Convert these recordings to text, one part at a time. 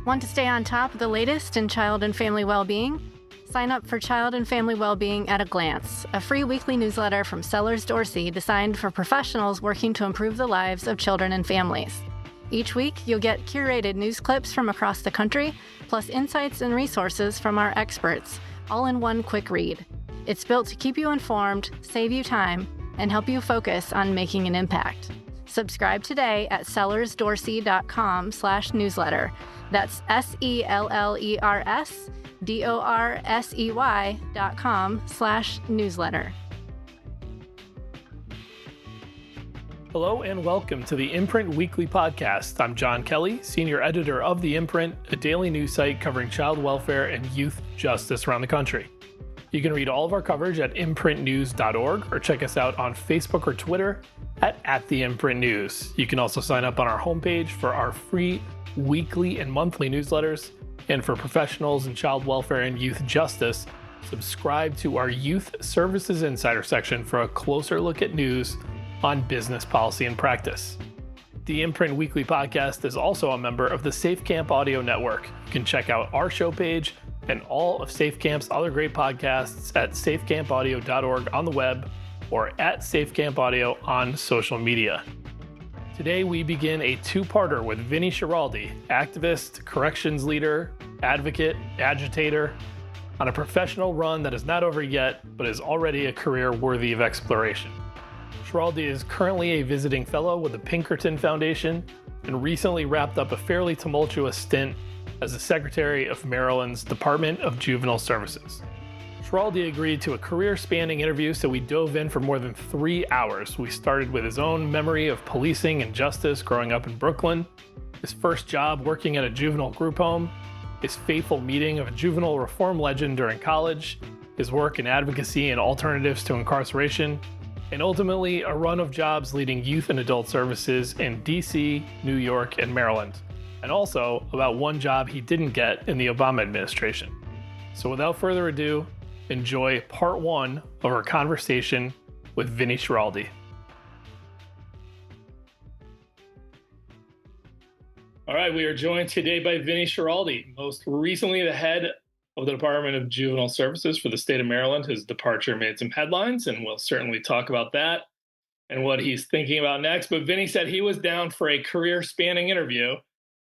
Want to stay on top of the latest in child and family well-being? Sign up for Child and Family Wellbeing at a Glance, a free weekly newsletter from Sellers Dorsey designed for professionals working to improve the lives of children and families. Each week, you'll get curated news clips from across the country, plus insights and resources from our experts, all in one quick read. It's built to keep you informed, save you time, and help you focus on making an impact. Subscribe today at sellersdorsey.com/newsletter. That's SELLERSDORSEY.com/newsletter. Hello and welcome to the Imprint Weekly Podcast. I'm John Kelly, Senior Editor of The Imprint, a daily news site covering child welfare and youth justice around the country. You can read all of our coverage at imprintnews.org or check us out on Facebook or Twitter at @TheImprintNews. You can also sign up on our homepage for our free weekly and monthly newsletters. And for professionals in child welfare and youth justice, subscribe to our Youth Services Insider section for a closer look at news on business policy and practice. The Imprint Weekly Podcast is also a member of the Safe Camp Audio Network. You can check out our show page and all of Safe Camp's other great podcasts at safecampaudio.org on the web or at Safe Camp Audio on social media. Today we begin a two-parter with Vinny Schiraldi, activist, corrections leader, advocate, agitator, on a professional run that is not over yet, but is already a career worthy of exploration. Schiraldi is currently a visiting fellow with the Pinkerton Foundation and recently wrapped up a fairly tumultuous stint as the Secretary of Maryland's Department of Juvenile Services. Schiraldi agreed to a career-spanning interview, so we dove in for more than 3 hours. We started with his own memory of policing and justice growing up in Brooklyn, his first job working at a juvenile group home, his fateful meeting of a juvenile reform legend during college, his work in advocacy and alternatives to incarceration, and ultimately a run of jobs leading youth and adult services in DC, New York, and Maryland, and also about one job he didn't get in the Obama administration. So without further ado, enjoy part one of our conversation with Vinny Schiraldi. All right, we are joined today by Vinny Schiraldi, most recently the head of the Department of Juvenile Services for the state of Maryland. His departure made some headlines, and we'll certainly talk about that and what he's thinking about next. But Vinny said he was down for a career-spanning interview,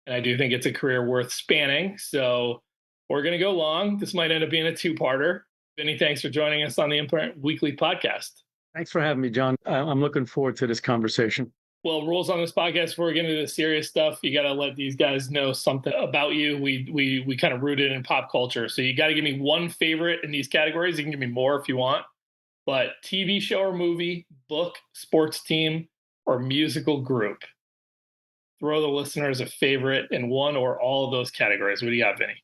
and I do think it's a career worth spanning. So we're going to go long. This might end up being a two-parter. Vinny, thanks for joining us on the Imprint Weekly Podcast. Thanks for having me, John. I'm looking forward to this conversation. Well, rules on this podcast, before we get into the serious stuff, you got to let these guys know something about you. We kind of rooted in pop culture. So you got to give me one favorite in these categories. You can give me more if you want. But TV show or movie, book, sports team, or musical group. Throw the listeners a favorite in one or all of those categories. What do you got, Vinny?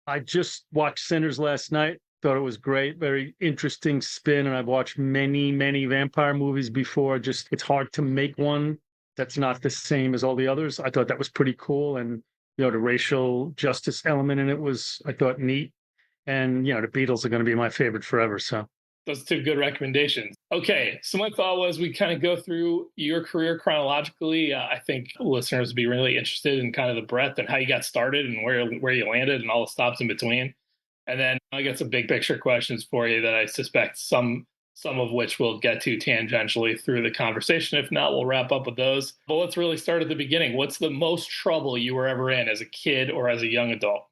I just watched Sinners last night. Thought it was great, very interesting spin. And I've watched many, many vampire movies before. Just, it's hard to make one that's not the same as all the others. I thought that was pretty cool. And, the racial justice element in it was, I thought, neat. And, the Beatles are going to be my favorite forever. So those are two good recommendations. Okay, so my thought was we kind of go through your career chronologically. I think listeners would be really interested in kind of the breadth and how you got started and where you landed and all the stops in between. And then I got some big picture questions for you that I suspect some of which we'll get to tangentially through the conversation. If not, we'll wrap up with those. But let's really start at the beginning. What's the most trouble you were ever in as a kid or as a young adult?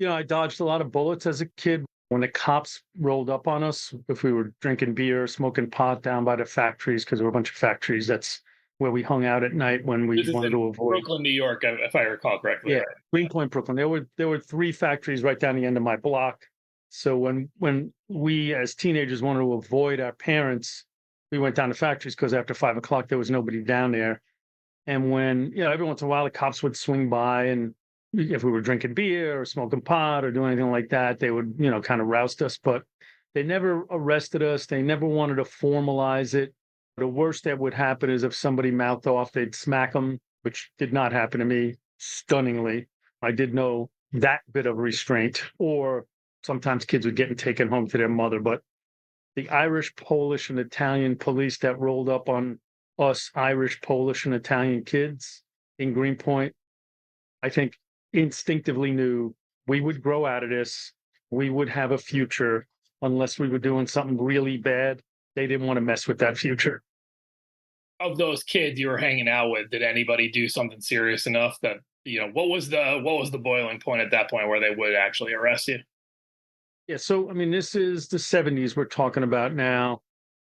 I dodged a lot of bullets as a kid. When the cops rolled up on us, if we were drinking beer, smoking pot down by the factories, because there were a bunch of factories, that's where we hung out at night when we wanted to avoid. Brooklyn, New York, if I recall correctly. Yeah, right? Greenpoint, Brooklyn. There were 3 factories right down the end of my block. So when we as teenagers wanted to avoid our parents, we went down to factories because after 5 o'clock there was nobody down there. And when every once in a while the cops would swing by, and if we were drinking beer or smoking pot or doing anything like that, they would kind of roust us. But they never arrested us. They never wanted to formalize it. The worst that would happen is if somebody mouthed off, they'd smack them, which did not happen to me, stunningly. I did know that bit of restraint. Or sometimes kids would get taken home to their mother. But the Irish, Polish, and Italian police that rolled up on us Irish, Polish, and Italian kids in Greenpoint, I think instinctively knew we would grow out of this. We would have a future unless we were doing something really bad. They didn't want to mess with that future. Of those kids you were hanging out with, did anybody do something serious enough that, what was the boiling point at that point where they would actually arrest you? Yeah. So, I mean, this is the 70s we're talking about now.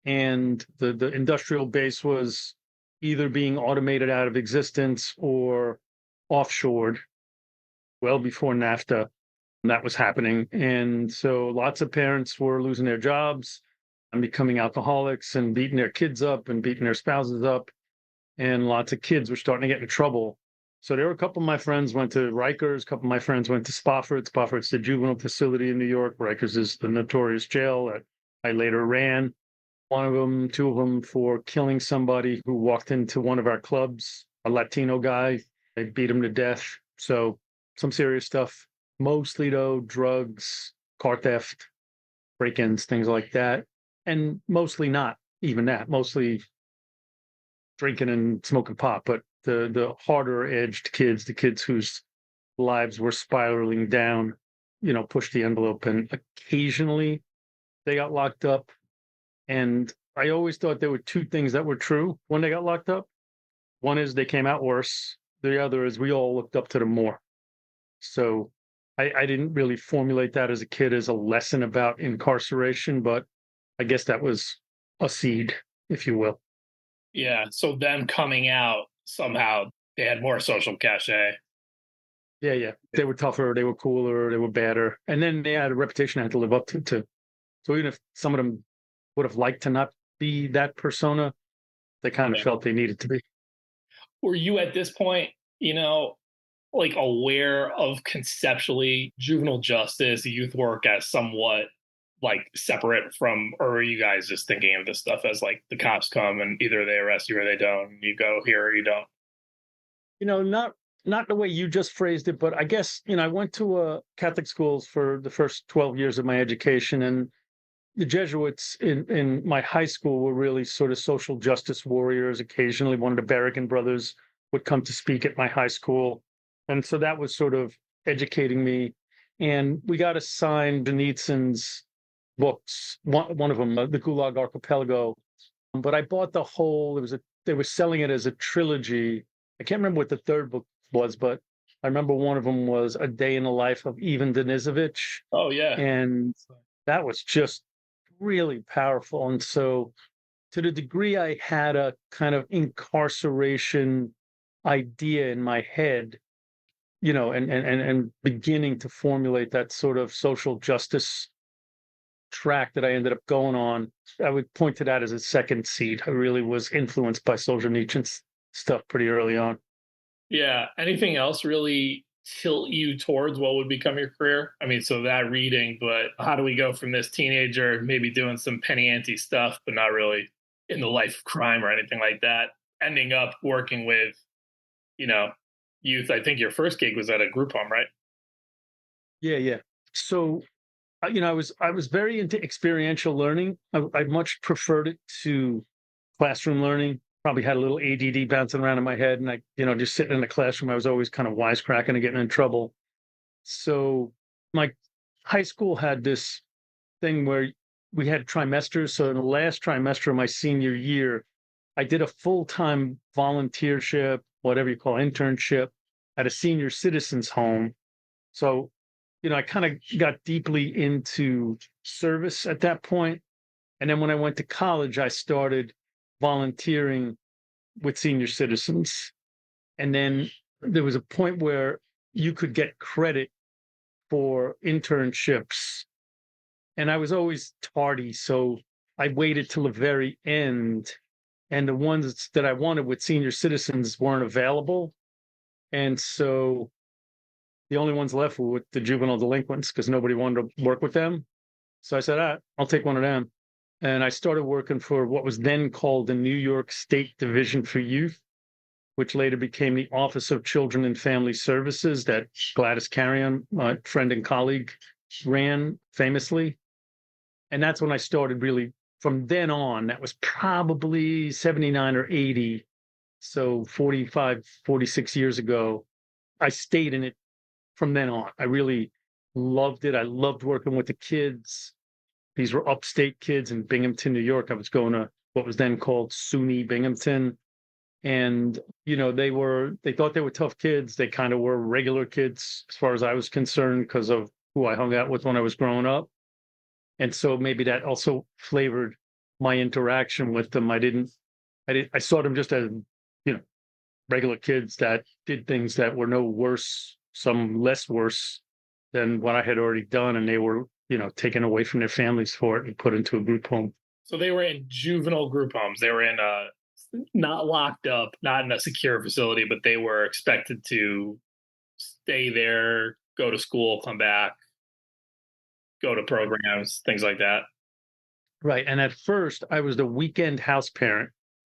And the industrial base was either being automated out of existence or offshored well before NAFTA. That was happening. And so lots of parents were losing their jobs and becoming alcoholics and beating their kids up and beating their spouses up. And lots of kids were starting to get in trouble. So there were a couple of my friends went to Rikers, a couple of my friends went to Spofford. Spofford's the juvenile facility in New York. Rikers is the notorious jail that I later ran. One of them, two of them for killing somebody who walked into one of our clubs, a Latino guy. They beat him to death. So some serious stuff. Mostly, though, drugs, car theft, break-ins, things like that. And mostly not even that. Mostly drinking and smoking pot. But the harder-edged kids, the kids whose lives were spiraling down, pushed the envelope. And occasionally they got locked up. And I always thought there were two things that were true when they got locked up. One is they came out worse. The other is we all looked up to them more. So I didn't really formulate that as a kid as a lesson about incarceration, but I guess that was a seed, if you will. Yeah. So them coming out, somehow they had more social cachet. Yeah. They were tougher, they were cooler, they were better. And then they had a reputation I had to live up to, too. So even if some of them would have liked to not be that persona, they kind of felt they needed to be. Were you at this point, like aware of conceptually juvenile justice, youth work as somewhat like separate from, or are you guys just thinking of this stuff as like the cops come and either they arrest you or they don't, and you go here or you don't? Not the way you just phrased it, but I guess, I went to Catholic schools for the first 12 years of my education, and the Jesuits in my high school were really sort of social justice warriors. Occasionally, one of the Berrigan brothers would come to speak at my high school. And so that was sort of educating me. And we got assigned Benitson's books, one of them, the Gulag Archipelago. But I bought the whole, they were selling it as a trilogy. I can't remember what the third book was, but I remember one of them was A Day in the Life of Ivan Denisovich. Oh, yeah. And that was just really powerful. And so to the degree I had a kind of incarceration idea in my head, and beginning to formulate that sort of social justice track that I ended up going on, I would point to that as a second seed. I really was influenced by Solzhenitsyn's stuff pretty early on. Yeah. Anything else really tilt you towards what would become your career? I mean, so that reading, but how do we go from this teenager maybe doing some penny ante stuff, but not really in the life of crime or anything like that, ending up working with, youth? I think your first gig was at a group home, right? Yeah. So, I was very into experiential learning. I much preferred it to classroom learning. Probably had a little ADD bouncing around in my head, and I, just sitting in the classroom, I was always kind of wisecracking and getting in trouble. So my high school had this thing where we had trimesters. So in the last trimester of my senior year, I did a full-time volunteership, whatever you call internship, at a senior citizens home. So, I kind of got deeply into service at that point. And then when I went to college, I started volunteering with senior citizens. And then there was a point where you could get credit for internships. And I was always tardy, so I waited till the very end. And the ones that I wanted with senior citizens weren't available. And so the only ones left were with the juvenile delinquents because nobody wanted to work with them. So I said, I'll take one of them. And I started working for what was then called the New York State Division for Youth, which later became the Office of Children and Family Services that Gladys Carrion, my friend and colleague, ran famously. And that's when I started really, from then on, that was probably 79 or 80. So 45, 46 years ago, I stayed in it from then on. I really loved it. I loved working with the kids. These were upstate kids in Binghamton, New York. I was going to what was then called SUNY Binghamton. And, they thought they were tough kids. They kind of were regular kids as far as I was concerned because of who I hung out with when I was growing up. And so maybe that also flavored my interaction with them. I saw them just as, regular kids that did things that were no worse, some less worse than what I had already done. And they were, taken away from their families for it and put into a group home. So they were in juvenile group homes. They were in not locked up, not in a secure facility, but they were expected to stay there, go to school, come back, go to programs, things like that. Right. And at first, I was the weekend house parent,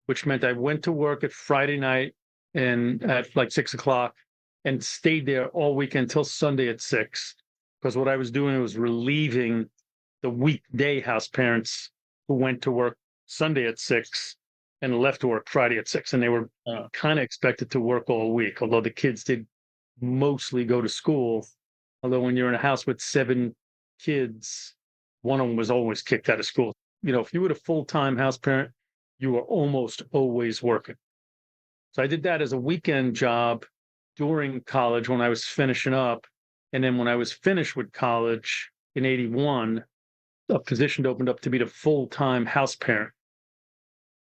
which meant I went to work at Friday night and at like 6:00 and stayed there all weekend until Sunday at 6. Because what I was doing was relieving the weekday house parents who went to work Sunday at 6 and left work Friday at 6. And they were kind of expected to work all week, although the kids did mostly go to school. Although when you're in a house with 7 kids, one of them was always kicked out of school. If you were a full-time house parent, you were almost always working. So I did that as a weekend job during college when I was finishing up. And then when I was finished with college in 81, a position opened up to be the full-time house parent.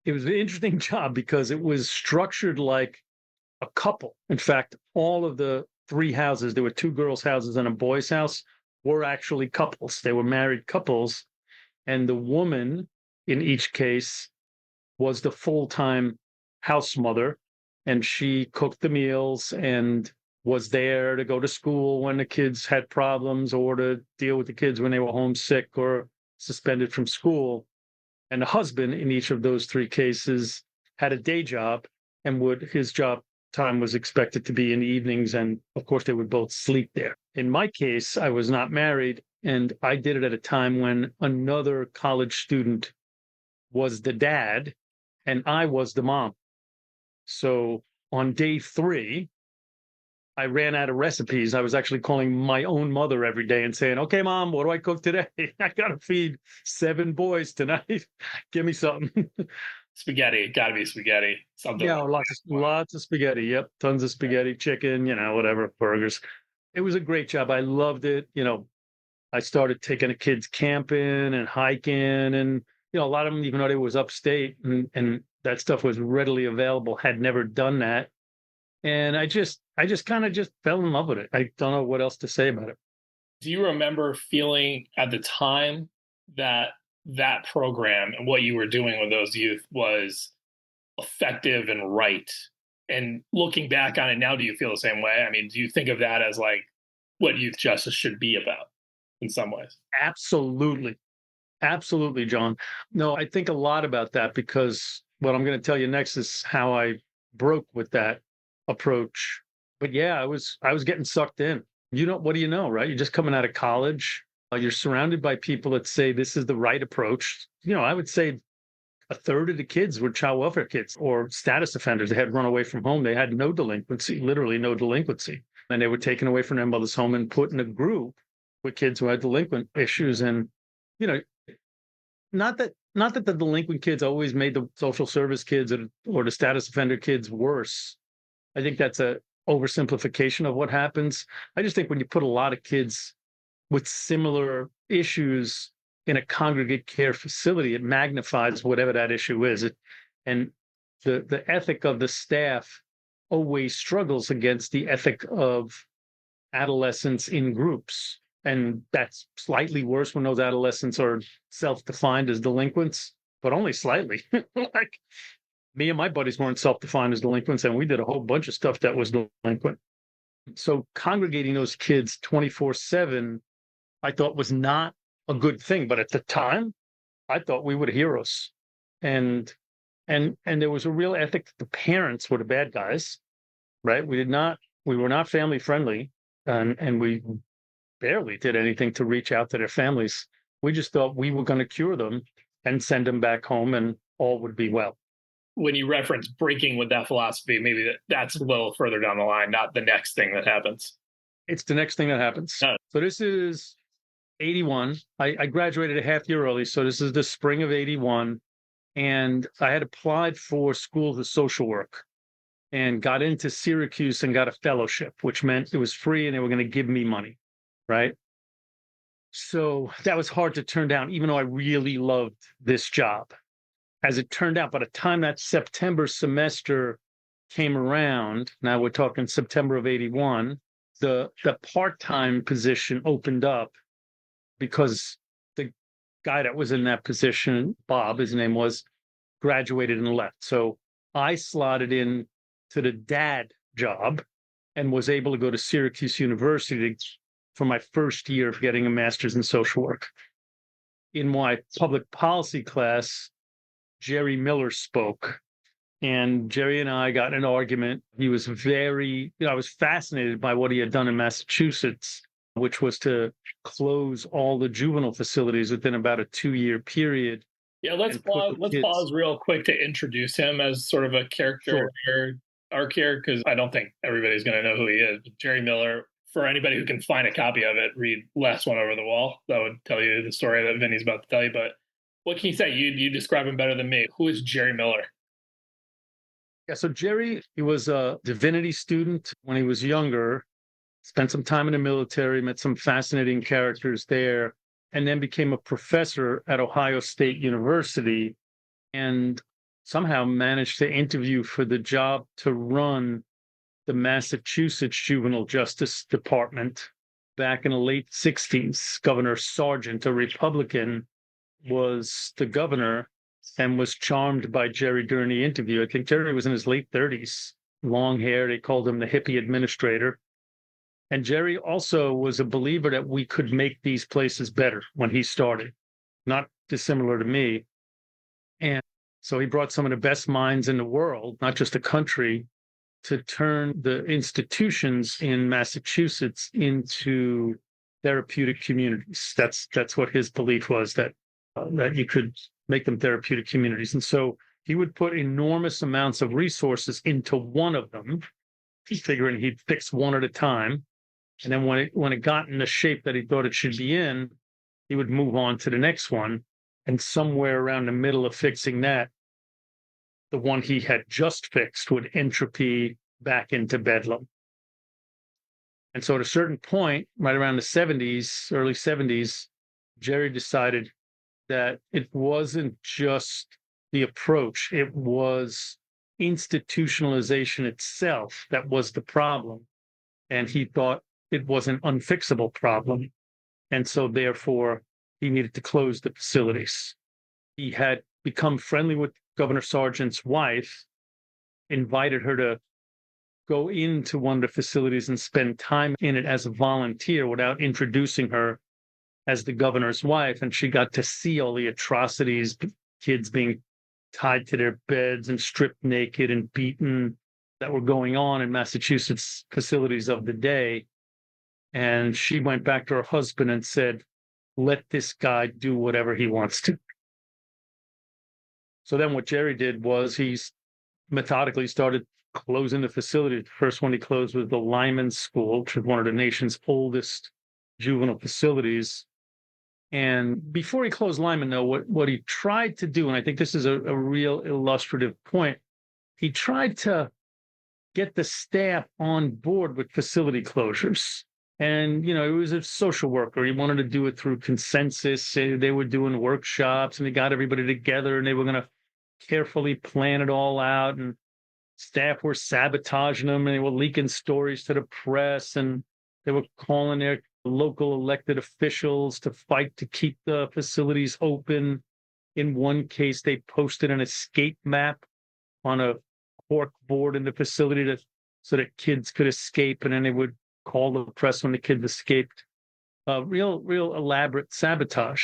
It was an interesting job because it was structured like a couple. In fact, all of the 3 houses, there were 2 girls' houses and a boys' house, were actually couples. They were married couples. And the woman in each case was the full-time house mother. And she cooked the meals and was there to go to school when the kids had problems or to deal with the kids when they were homesick or suspended from school. And the husband in each of those 3 cases had a day job, and his job time was expected to be in the evenings. And of course, they would both sleep there. In my case, I was not married, and I did it at a time when another college student was the dad and I was the mom. So on day 3, I ran out of recipes. I was actually calling my own mother every day and saying, "Okay, Mom, what do I cook today? I got to feed 7 boys tonight. Give me something." Spaghetti, gotta be spaghetti. Something. Yeah, lots of spaghetti. Yep, tons of spaghetti, chicken, whatever, burgers. It was a great job. I loved it. I started taking the kids camping and hiking, and a lot of them, even though they was upstate and that stuff was readily available, had never done that. And I just kind of just fell in love with it. I don't know what else to say about it. Do you remember feeling at the time that program and what you were doing with those youth was effective and right? And looking back on it now, do you feel the same way? I mean, do you think of that as like what youth justice should be about in some ways? Absolutely. Absolutely, John. No, I think a lot about that because what I'm going to tell you next is how I broke with that approach. But yeah, I was getting sucked in. What do you know, right? You're just coming out of college. You're surrounded by people that say this is the right approach. I would say a third of the kids were child welfare kids or status offenders. They had run away from home. They had no delinquency, literally no delinquency. And they were taken away from their mother's home and put in a group with kids who had delinquent issues. And, not that the delinquent kids always made the social service kids or the status offender kids worse. I think that's a oversimplification of what happens. I just think when you put a lot of kids with similar issues in a congregate care facility, it magnifies whatever that issue is. And the ethic of the staff always struggles against the ethic of adolescents in groups. And that's slightly worse when those adolescents are self-defined as delinquents, but only slightly. Like me and my buddies weren't self-defined as delinquents, and we did a whole bunch of stuff that was delinquent. So congregating those kids 24/7, I thought was not a good thing. But at the time, I thought we were the heroes. And there was a real ethic that the parents were the bad guys, right? We were not family friendly, and we barely did anything to reach out to their families. We just thought we were going to cure them and send them back home and all would be well. When you reference breaking with that philosophy, maybe that's a little further down the line, not the next thing that happens. It's the next thing that happens. Oh. So this is 81. I graduated a half year early. So this is the spring of 81. And I had applied for schools of social work and got into Syracuse and got a fellowship, which meant it was free and they were going to give me money. Right. So that was hard to turn down, even though I really loved this job. As it turned out, by the time that September semester came around, now we're talking September of 81, the part-time position opened up because the guy that was in that position, Bob, his name was, graduated and left. So I slotted in to the dad job and was able to go to Syracuse University for my first year of getting a master's in social work. In my public policy class, Jerry Miller spoke, and Jerry and I got in an argument. He was I was fascinated by what he had done in Massachusetts, which was to close all the juvenile facilities within about a 2-year period. Yeah, let's pause real quick to introduce him as sort of a character arc here, because I don't think everybody's going to know who he is. Jerry Miller, for anybody who can find a copy of it, read Last One Over the Wall. That would tell you the story that Vinny's about to tell you. But what can you say? You describe him better than me. Who is Jerry Miller? Yeah, so Jerry, he was a divinity student when he was younger, spent some time in the military, met some fascinating characters there, and then became a professor at Ohio State University, and somehow managed to interview for the job to run the Massachusetts Juvenile Justice Department back in the late 60s. Governor Sargent, a Republican, was the governor and was charmed by Jerry during the interview. I think Jerry was in his late 30s, long hair. They called him the hippie administrator. And Jerry also was a believer that we could make these places better when he started, not dissimilar to me. And so he brought some of the best minds in the world, not just the country, to turn the institutions in Massachusetts into therapeutic communities. That's what his belief was, that you could make them therapeutic communities. And so he would put enormous amounts of resources into one of them, figuring he'd fix one at a time. And then when it got in the shape that he thought it should be in, he would move on to the next one. And somewhere around the middle of fixing that, the one he had just fixed would entropy back into bedlam. And so at a certain point, right around the 70s, early 70s, Jerry decided that it wasn't just the approach, it was institutionalization itself that was the problem. And he thought it was an unfixable problem. And so therefore, he needed to close the facilities. He had become friendly with Governor Sargent's wife, invited her to go into one of the facilities and spend time in it as a volunteer without introducing her as the governor's wife. And she got to see all the atrocities, kids being tied to their beds and stripped naked and beaten, that were going on in Massachusetts facilities of the day. And she went back to her husband and said, let this guy do whatever he wants to. So then what Jerry did was he methodically started closing the facility. The first one he closed was the Lyman School, which is one of the nation's oldest juvenile facilities. And before he closed Lyman, though, what he tried to do, and I think this is a real illustrative point, he tried to get the staff on board with facility closures. And, he was a social worker. He wanted to do it through consensus. They were doing workshops and they got everybody together and they were going to carefully plan it all out. And staff were sabotaging them and they were leaking stories to the press. And they were calling their local elected officials to fight to keep the facilities open. In one case, they posted an escape map on a cork board in the facility so that kids could escape. And then they would call the press when the kids escaped. Real elaborate sabotage.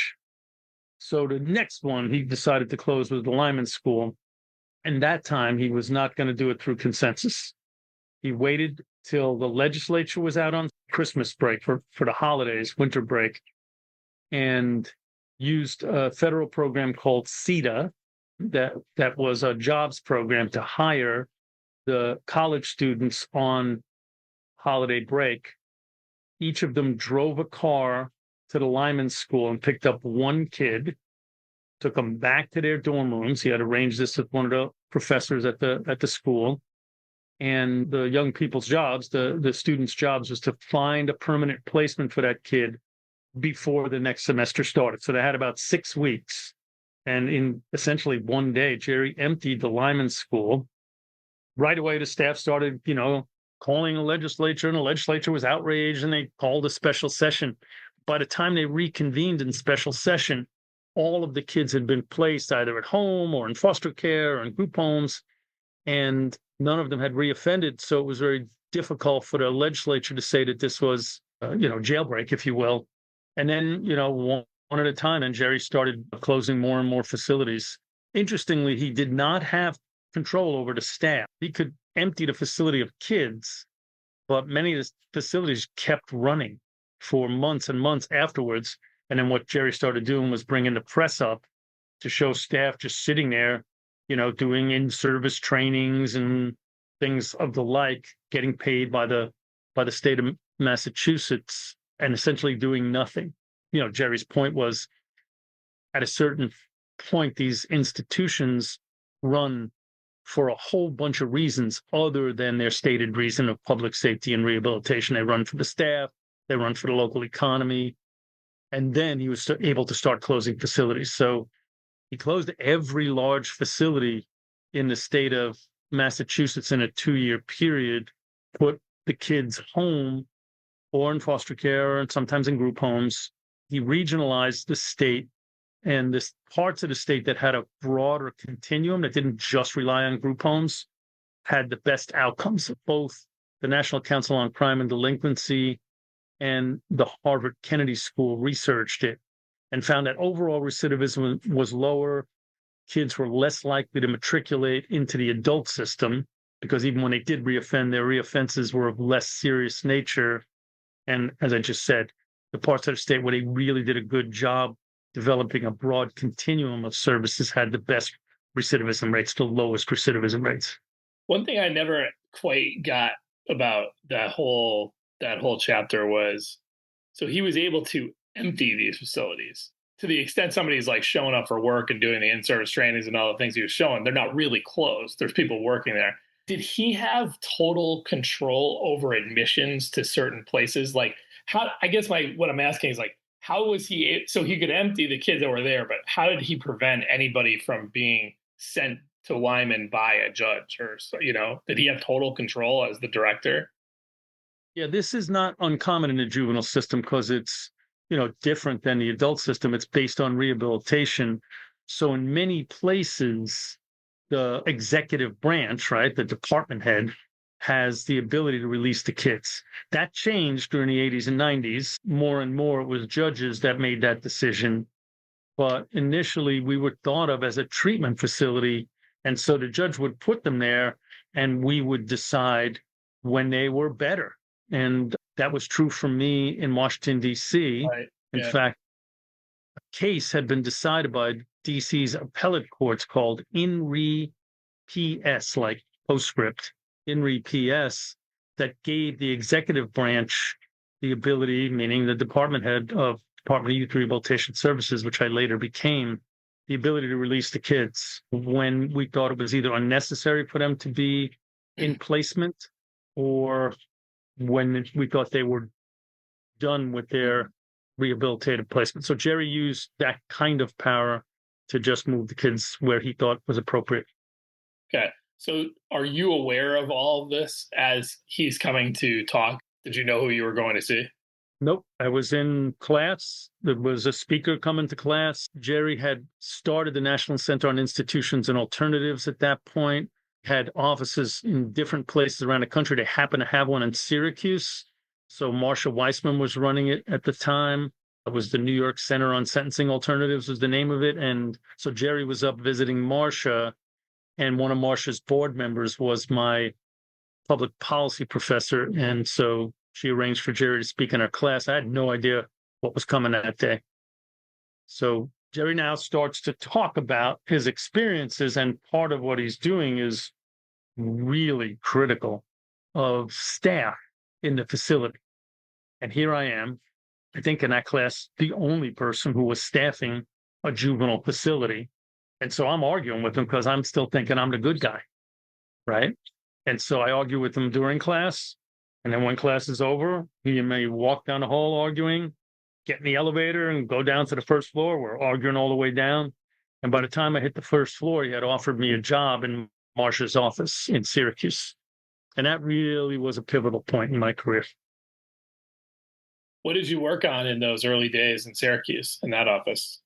So the next one he decided to close was the Lyman School. And that time he was not going to do it through consensus. He waited till the legislature was out on Christmas break for the holidays, winter break, and used a federal program called CETA that was a jobs program to hire the college students on holiday break Each of them drove a car to the Lyman School and picked up one kid, took them back to their dorm rooms. He had arranged this with one of the professors at the school. And the young people's jobs, the students' jobs, was to find a permanent placement for that kid before the next semester started. So they had about 6 weeks. And in essentially one day, Jerry emptied the Lyman School. Right away, the staff started, calling the legislature, and the legislature was outraged, and they called a special session. By the time they reconvened in special session, all of the kids had been placed either at home or in foster care or in group homes, and none of them had reoffended. So it was very difficult for the legislature to say that this was, jailbreak, if you will. And then, one at a time, and Jerry started closing more and more facilities. Interestingly, he did not have control over the staff. He could empty the facility of kids, but many of the facilities kept running for months and months afterwards. And then what Jerry started doing was bringing the press up to show staff just sitting there, doing in-service trainings and things of the like, getting paid by the state of Massachusetts and essentially doing nothing. Jerry's point was, at a certain point, these institutions run for a whole bunch of reasons other than their stated reason of public safety and rehabilitation. They run for the staff, they run for the local economy. And then he was able to start closing facilities. So he closed every large facility in the state of Massachusetts in a 2-year period, put the kids home or in foster care and sometimes in group homes. He regionalized the state, and the parts of the state that had a broader continuum that didn't just rely on group homes had the best outcomes. Both the National Council on Crime and Delinquency and the Harvard Kennedy School researched it and found that overall recidivism was lower. Kids were less likely to matriculate into the adult system because even when they did reoffend, their reoffenses were of less serious nature. And as I just said, the parts of the state where they really did a good job developing a broad continuum of services had the best recidivism rates, the lowest recidivism rates. One thing I never quite got about that whole chapter was, so he was able to empty these facilities to the extent somebody's like showing up for work and doing the in-service trainings and all the things he was showing. They're not really closed. There's people working there. Did he have total control over admissions to certain places? Like, how? I guess what I'm asking is like, how was he? So he could empty the kids that were there, but how did he prevent anybody from being sent to Lyman by a judge? Or did he have total control as the director? Yeah, this is not uncommon in the juvenile system because it's different than the adult system. It's based on rehabilitation. So in many places, the executive branch, right, the department head, has the ability to release the kids. That changed during the 80s and 90s. More and more, it was judges that made that decision. But initially, we were thought of as a treatment facility. And so the judge would put them there, and we would decide when they were better. And that was true for me in Washington, D.C. Right. In fact, a case had been decided by D.C.'s appellate courts called In Re PS, like postscript, In Re PS, that gave the executive branch the ability, meaning the department head of Department of Youth Rehabilitation Services, which I later became, the ability to release the kids when we thought it was either unnecessary for them to be in placement or when we thought they were done with their rehabilitative placement. So Jerry used that kind of power to just move the kids where he thought was appropriate. Okay. So are you aware of all of this as he's coming to talk? Did you know who you were going to see? Nope. I was in class. There was a speaker coming to class. Jerry had started the National Center on Institutions and Alternatives at that point, had offices in different places around the country. They happened to have one in Syracuse. So Marsha Weissman was running it at the time. It was the New York Center on Sentencing Alternatives was the name of it. And so Jerry was up visiting Marsha, and one of Marsha's board members was my public policy professor. And so she arranged for Jerry to speak in our class. I had no idea what was coming that day. So Jerry now starts to talk about his experiences, and part of what he's doing is really critical of staff in the facility. And here I am, I think in that class, the only person who was staffing a juvenile facility. And so I'm arguing with him because I'm still thinking I'm the good guy, right? And so I argue with him during class. And then when class is over, he may walk down the hall arguing, get in the elevator and go down to the first floor. We're arguing all the way down. And by the time I hit the first floor, he had offered me a job in Marsh's office in Syracuse. And that really was a pivotal point in my career. What did you work on in those early days in Syracuse in that office?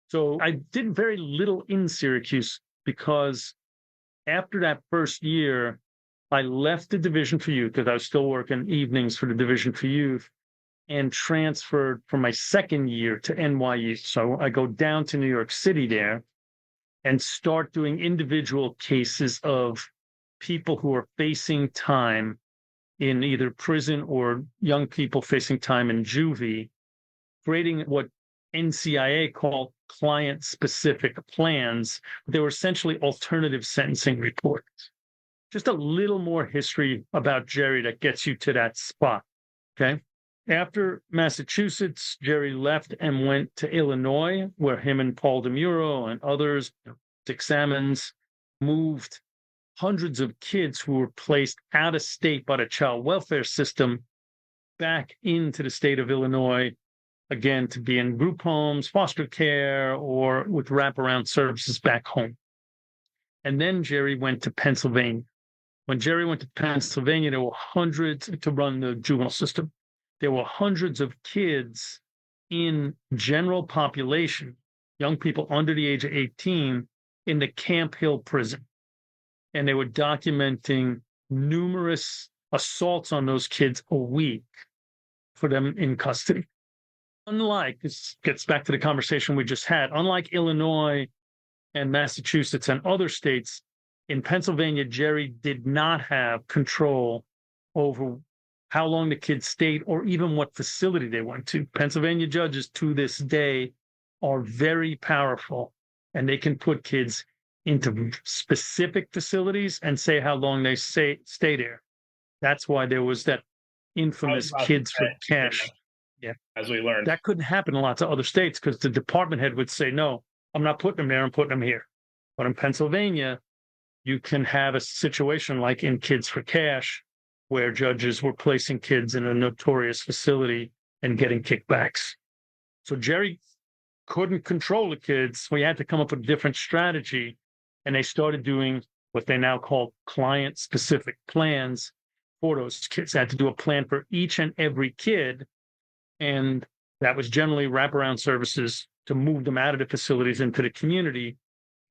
So I did very little in Syracuse because after that first year, I left the Division for Youth because I was still working evenings for the Division for Youth and transferred for my second year to NYU. So I go down to New York City there and start doing individual cases of people who are facing time in either prison or young people facing time in juvie, creating what NCIA called client-specific plans. They were essentially alternative sentencing reports. Just a little more history about Jerry that gets you to that spot, okay? After Massachusetts, Jerry left and went to Illinois, where him and Paul DeMuro and others, Dick Sammons, moved hundreds of kids who were placed out of state by the child welfare system back into the state of Illinois, again, to be in group homes, foster care, or with wraparound services back home. And then Jerry went to Pennsylvania. When Jerry went to Pennsylvania, there were hundreds to run the juvenile system. There were hundreds of kids in general population, young people under the age of 18, in the Camp Hill prison. And they were documenting numerous assaults on those kids a week for them in custody. Unlike, this gets back to the conversation we just had, unlike Illinois and Massachusetts and other states, in Pennsylvania, Jerry did not have control over how long the kids stayed or even what facility they went to. Pennsylvania judges to this day are very powerful, and they can put kids into specific facilities and say how long they stay there. That's why there was that infamous kids for cash. Yeah, as we learned. That couldn't happen in lots of other states because the department head would say, no, I'm not putting them there, I'm putting them here. But in Pennsylvania, you can have a situation like in Kids for Cash, where judges were placing kids in a notorious facility and getting kickbacks. So Jerry couldn't control the kids. So he had to come up with a different strategy. And they started doing what they now call client-specific plans for those kids. They had to do a plan for each and every kid. And that was generally wraparound services to move them out of the facilities into the community.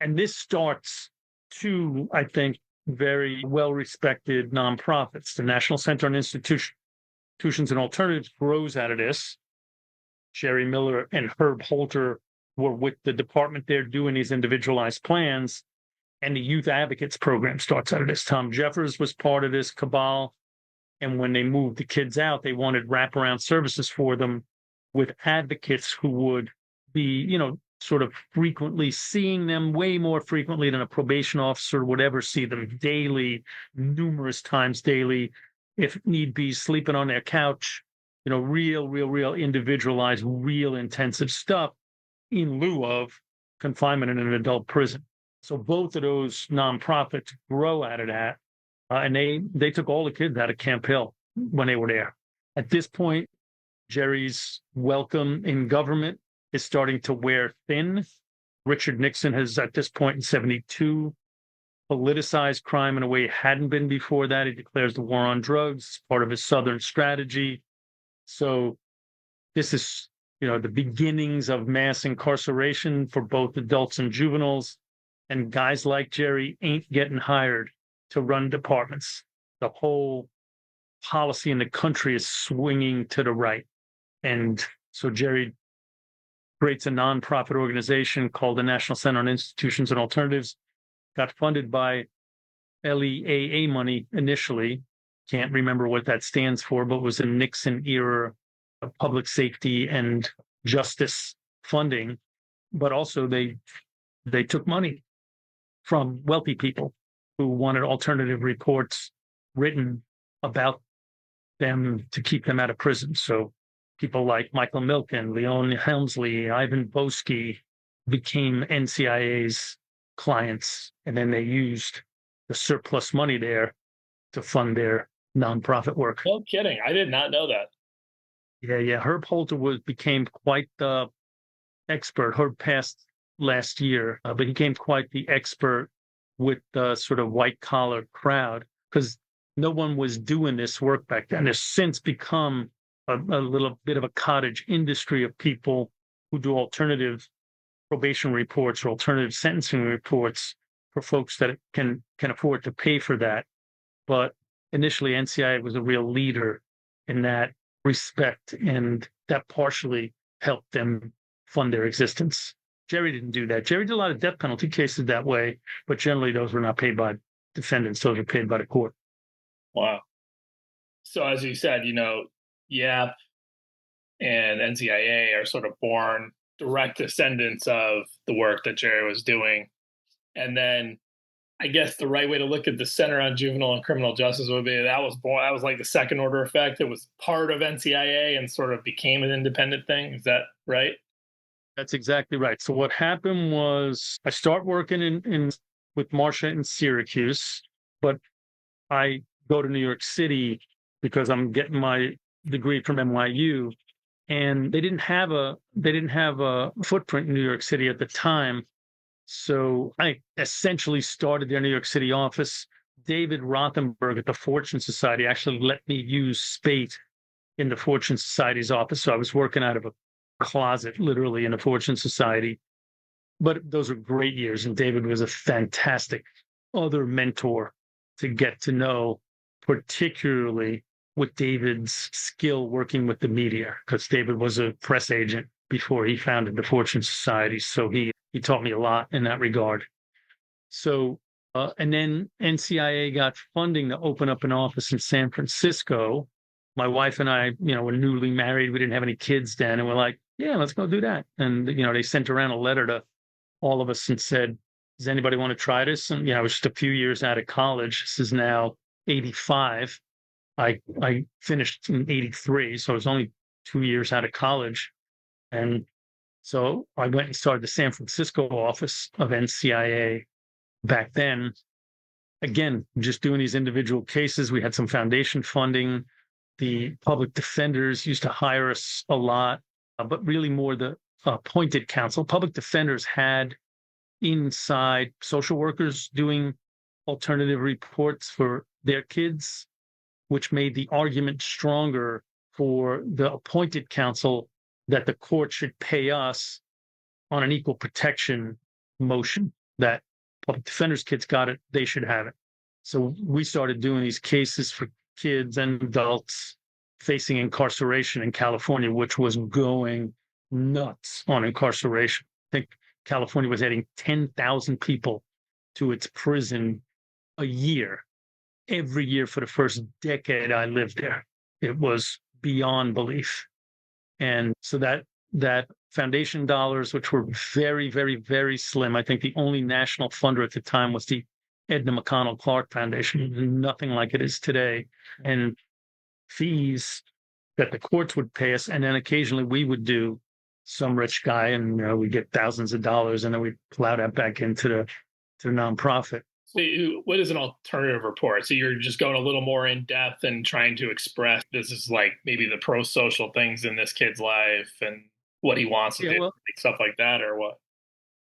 And this starts two, I think, very well-respected nonprofits. The National Center on Institutions and Alternatives grows out of this. Jerry Miller and Herb Holter were with the department there doing these individualized plans. And the Youth Advocates program starts out of this. Tom Jeffers was part of this cabal. And when they moved the kids out, they wanted wraparound services for them with advocates who would be, sort of frequently seeing them, way more frequently than a probation officer would ever see them, daily, numerous times daily, if need be, sleeping on their couch, real individualized, real intensive stuff in lieu of confinement in an adult prison. So both of those nonprofits grow out of that. And they took all the kids out of Camp Hill when they were there. At this point, Jerry's welcome in government is starting to wear thin. Richard Nixon has, at this point in 1972, politicized crime in a way it hadn't been before that. He declares the war on drugs, part of his Southern strategy. So this is, the beginnings of mass incarceration for both adults and juveniles. And guys like Jerry ain't getting hired to run departments. The whole policy in the country is swinging to the right. And so Jerry creates a nonprofit organization called the National Center on Institutions and Alternatives, got funded by LEAA money initially. Can't remember what that stands for, but was a Nixon era of public safety and justice funding. But also they took money from wealthy people who wanted alternative reports written about them to keep them out of prison. So people like Michael Milken, Leon Helmsley, Ivan Boesky became NCIA's clients, and then they used the surplus money there to fund their nonprofit work. No kidding. I did not know that. Yeah. Herb Holter became quite the expert. Herb passed last year, but he became quite the expert with the sort of white collar crowd because no one was doing this work back then. There's since become a little bit of a cottage industry of people who do alternative probation reports or alternative sentencing reports for folks that can afford to pay for that. But initially, NCIA was a real leader in that respect, and that partially helped them fund their existence. Jerry didn't do that. Jerry did a lot of death penalty cases that way, but generally those were not paid by defendants. Those were paid by the court. Wow. So as you said, YAP and NCIA are sort of born direct descendants of the work that Jerry was doing. And then I guess the right way to look at the Center on Juvenile and Criminal Justice would be that was like the second order effect. It was part of NCIA and sort of became an independent thing. Is that right? That's exactly right. So what happened was I start working in with Marcia in Syracuse, but I go to New York City because I'm getting my degree from NYU, and they didn't have a footprint in New York City at the time. So I essentially started their New York City office. David Rothenberg at the Fortune Society actually let me use Spate in the Fortune Society's office. So I was working out of a closet, literally, in the Fortune Society. But those were great years, and David was a fantastic other mentor to get to know, particularly with David's skill working with the media, because David was a press agent before he founded the Fortune Society. So he taught me a lot in that regard. So, and then NCIA got funding to open up an office in San Francisco. My wife and I, were newly married. We didn't have any kids then. And we're like, yeah, let's go do that. And, they sent around a letter to all of us and said, does anybody want to try this? And, I was just a few years out of college. This is now 85. I finished in 83. So I was only 2 years out of college. And so I went and started the San Francisco office of NCIA back then. Again, just doing these individual cases. We had some foundation funding. The public defenders used to hire us a lot, but really more the appointed counsel. Public defenders had inside social workers doing alternative reports for their kids, which made the argument stronger for the appointed counsel that the court should pay us on an equal protection motion, that public defenders' kids got it, they should have it. So we started doing these cases for kids and adults facing incarceration in California, which was going nuts on incarceration. I think California was adding 10,000 people to its prison a year, every year for the first decade I lived there. It was beyond belief. And so that foundation dollars, which were very, very, very slim. I think the only national funder at the time was the Edna McConnell Clark Foundation, nothing like it is today. And fees that the courts would pay us, and then occasionally we would do some rich guy, and we get thousands of dollars, and then we plow that back into the nonprofit. So what is an alternative report? So you're just going a little more in depth and trying to express this is like maybe the pro-social things in this kid's life and what he wants to do, stuff like that, or what?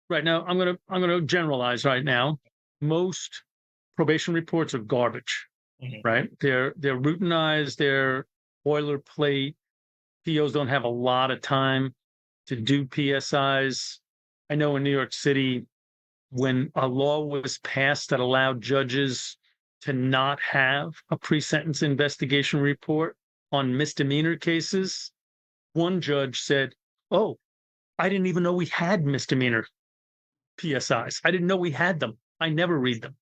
Right now, I'm gonna generalize right now. Most probation reports are garbage, right? They're routinized, they're boilerplate. POs don't have a lot of time to do PSIs. I know in New York City, when a law was passed that allowed judges to not have a pre-sentence investigation report on misdemeanor cases, one judge said, "Oh, I didn't even know we had misdemeanor PSIs. I didn't know we had them. I never read them.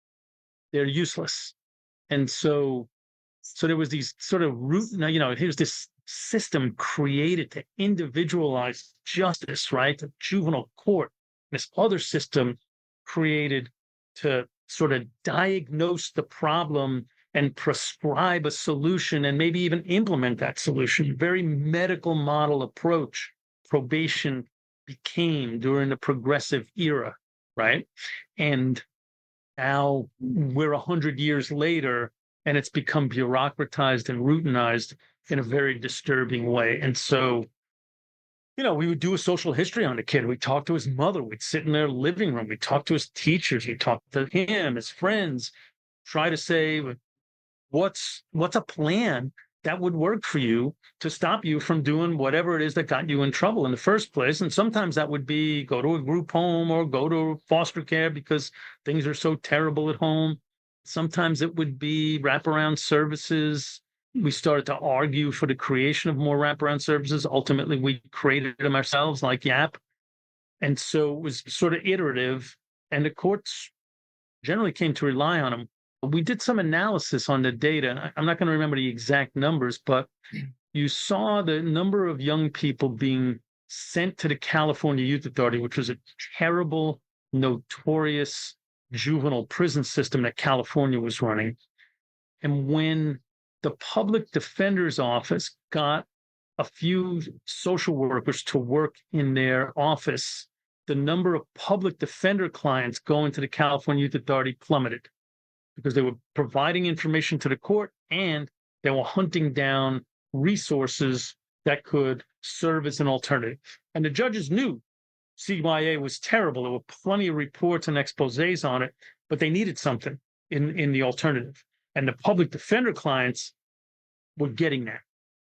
They're useless." And so there was these sort of here's this system created to individualize justice, right? The juvenile court, this other system created to sort of diagnose the problem and prescribe a solution and maybe even implement that solution. Very medical model approach probation became during the progressive era, right? And now we're 100 years later, and it's become bureaucratized and routinized in a very disturbing way. And so, we would do a social history on the kid. We'd talk to his mother. We'd sit in their living room. We'd talk to his teachers. We'd talk to him, his friends, try to say, what's a plan that would work for you to stop you from doing whatever it is that got you in trouble in the first place. And sometimes that would be go to a group home or go to foster care because things are so terrible at home. Sometimes it would be wraparound services. We started to argue for the creation of more wraparound services. Ultimately, we created them ourselves, like YAP. And so it was sort of iterative, and the courts generally came to rely on them. We did some analysis on the data. I'm not going to remember the exact numbers, but you saw the number of young people being sent to the California Youth Authority, which was a terrible, notorious juvenile prison system that California was running. And when the public defender's office got a few social workers to work in their office, the number of public defender clients going to the California Youth Authority plummeted because they were providing information to the court and they were hunting down resources that could serve as an alternative. And the judges knew CYA was terrible. There were plenty of reports and exposés on it, but they needed something in the alternative. And the public defender clients were getting that.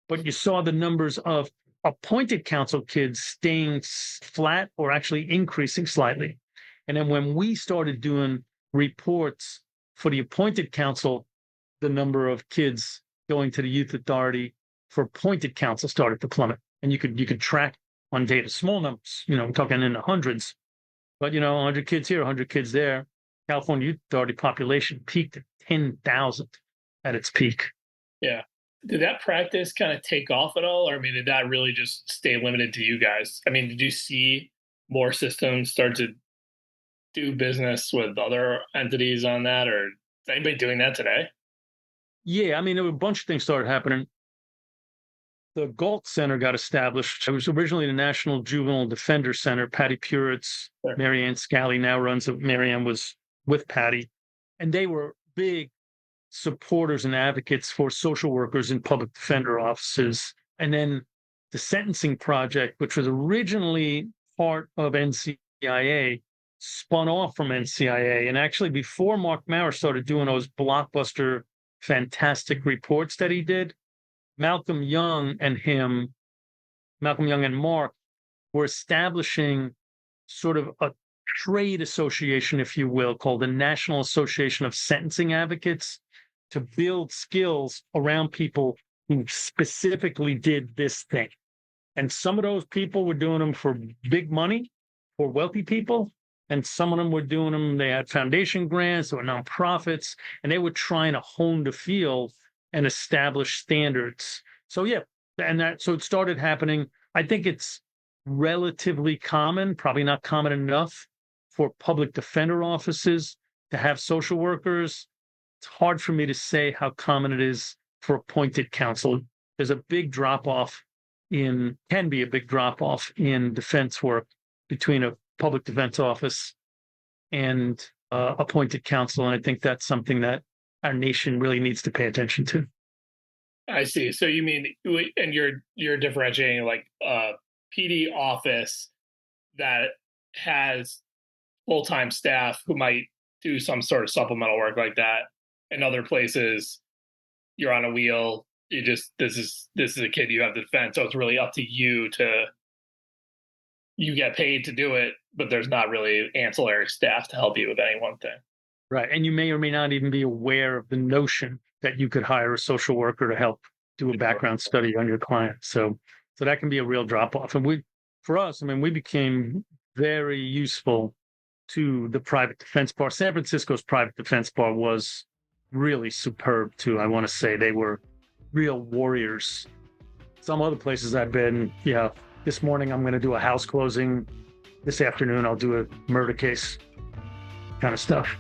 But you saw the numbers of appointed counsel kids staying flat or actually increasing slightly. And then when we started doing reports for the appointed counsel, the number of kids going to the youth authority for appointed counsel started to plummet. And you could track on data, small numbers, we're talking in the hundreds, but 100 kids here, 100 kids there. California Youth Authority population peaked at 10,000 at its peak. Yeah. Did that practice kind of take off at all? Or, did that really just stay limited to you guys? Did you see more systems start to do business with other entities on that? Or is anybody doing that today? Yeah, there were a bunch of things started happening. The Galt Center got established. It was originally the National Juvenile Defender Center. Patty Puritz, sure. Marianne Scally now runs it. Marianne was with Patty. And they were big supporters and advocates for social workers in public defender offices. And then the Sentencing Project, which was originally part of NCIA, spun off from NCIA. And actually, before Mark Maurer started doing those blockbuster, fantastic reports that he did, Malcolm Young and Mark were establishing sort of a trade association, if you will, called the National Association of Sentencing Advocates, to build skills around people who specifically did this thing. And some of those people were doing them for big money, for wealthy people, and some of them were doing them, they had foundation grants or nonprofits, and they were trying to hone the field and establish standards. So so it started happening. I think it's relatively common, probably not common enough, for public defender offices to have social workers. It's hard for me to say how common it is for appointed counsel. There's a big drop-off can be a big drop-off in defense work between a public defense office and appointed counsel. And I think that's something that our nation really needs to pay attention to. I see. So you mean, and you're differentiating like a PD office that has full-time staff who might do some sort of supplemental work like that. In other places, you're on a wheel. This is a kid you have to defend. So it's really up to you you get paid to do it, but there's not really ancillary staff to help you with any one thing. Right. And you may or may not even be aware of the notion that you could hire a social worker to help do a background study on your client. So that can be a real drop-off. And for us, we became very useful to the private defense bar. San Francisco's private defense bar was really superb too. I want to say they were real warriors. Some other places I've been, this morning I'm going to do a house closing. This afternoon I'll do a murder case kind of stuff.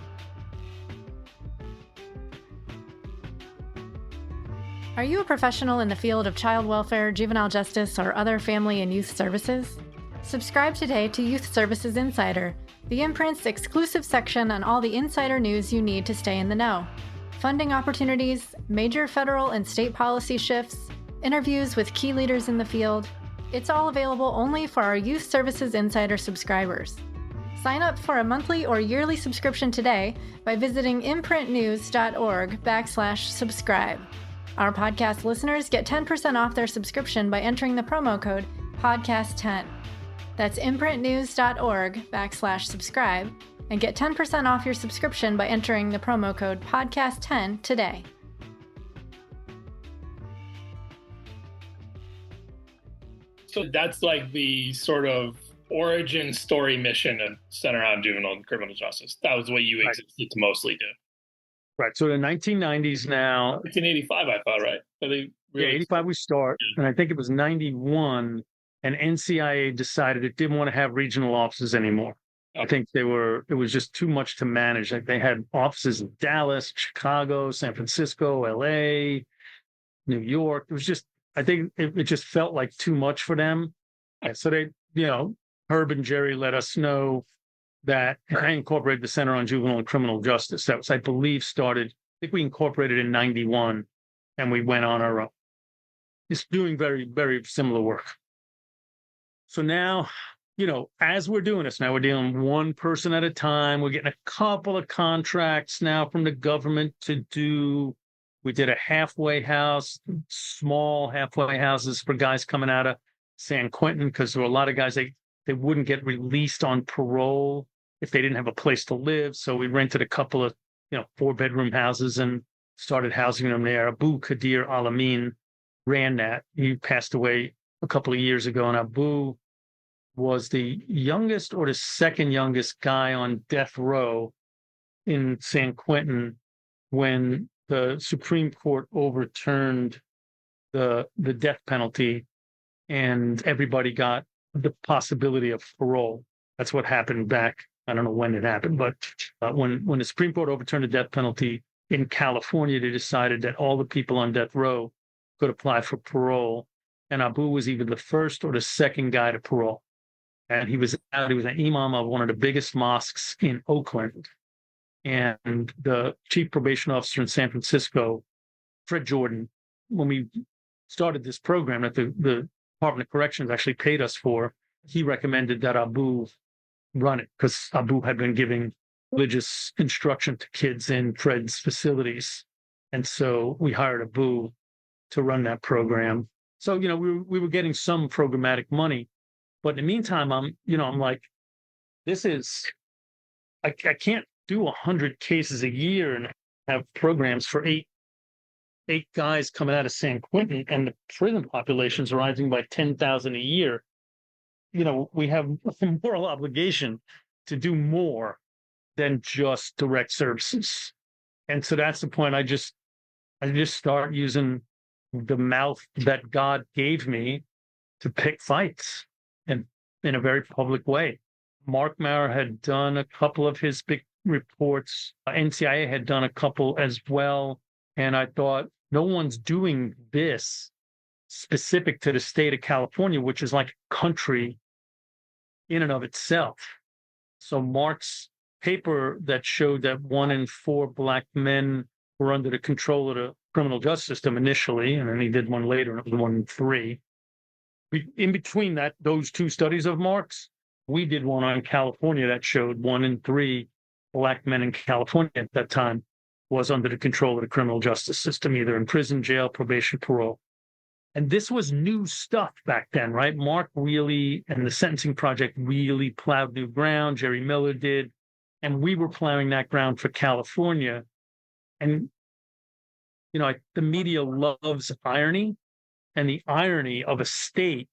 Are you a professional in the field of child welfare, juvenile justice, or other family and youth services? Subscribe today to Youth Services Insider, the imprint's exclusive section on all the insider news you need to stay in the know. Funding opportunities, major federal and state policy shifts, interviews with key leaders in the field. It's all available only for our Youth Services Insider subscribers. Sign up for a monthly or yearly subscription today by visiting imprintnews.org/subscribe. Our podcast listeners get 10% off their subscription by entering the promo code podcast10. That's imprintnews.org/subscribe and get 10% off your subscription by entering the promo code podcast10 today. So that's like the sort of origin story mission centered around juvenile and criminal justice. That was what you existed to mostly do. Right. So the 1990s now. 1985, I thought, right? So they really 85 we start. Yeah. And I think it was 91. And NCIA decided it didn't want to have regional offices anymore. Okay. I think it was just too much to manage. Like they had offices in Dallas, Chicago, San Francisco, LA, New York. It was just, I think it just felt like too much for them. And so they, Herb and Jerry let us know that I incorporated the Center on Juvenile and Criminal Justice. That was, I believe, started, I think we incorporated in 91 and we went on our own. It's doing very, very similar work. So now, as we're doing this, now we're dealing one person at a time. We're getting a couple of contracts now from the government to do. We did a halfway house, small halfway houses for guys coming out of San Quentin, because there were a lot of guys, they wouldn't get released on parole if they didn't have a place to live. So we rented a couple of, 4-bedroom houses and started housing them there. Abu Qadir Alamin ran that. He passed away a couple of years ago, and Abu was the youngest or the second youngest guy on death row in San Quentin when the Supreme Court overturned the death penalty and everybody got the possibility of parole. That's what happened back. I don't know when it happened, but when the Supreme Court overturned the death penalty in California, they decided that all the people on death row could apply for parole. And Abu was either the first or the second guy to parole. And he was an imam of one of the biggest mosques in Oakland. And the chief probation officer in San Francisco, Fred Jordan, when we started this program that the Department of Corrections actually paid us for, he recommended that Abu run it because Abu had been giving religious instruction to kids in Fred's facilities. And so we hired Abu to run that program. So, we were getting some programmatic money. But in the meantime, I'm like, I can't do 100 cases a year and have programs for eight guys coming out of San Quentin, and the prison population is rising by 10,000 a year. We have a moral obligation to do more than just direct services. And so that's the point. I just start using the mouth that God gave me to pick fights, and in a very public way. Mark Maurer had done a couple of his big reports. NCIA had done a couple as well. And I thought, no one's doing this specific to the state of California, which is like a country in and of itself. So Mark's paper that showed that 1 in 4 Black men were under the control of the criminal justice system initially, and then he did one later, and it was 1 in 3. In between those two studies of Mark's, we did one on California that showed 1 in 3 Black men in California at that time was under the control of the criminal justice system, either in prison, jail, probation, parole. And this was new stuff back then, right? Mark really, and the Sentencing Project really plowed new ground. Jerry Miller did. And we were plowing that ground for California. And, the media loves irony. And the irony of a state,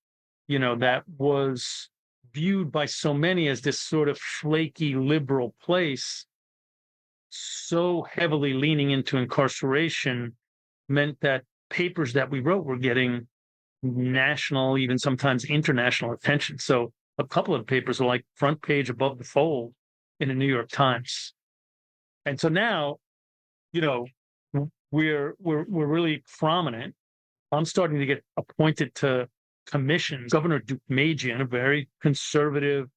that was viewed by so many as this sort of flaky liberal place, so heavily leaning into incarceration, meant that papers that we wrote were getting national, even sometimes international attention. So a couple of papers were like front page above the fold in the New York Times. And so now, we're really prominent. I'm starting to get appointed to commissions. Governor Duke Magian, a very conservative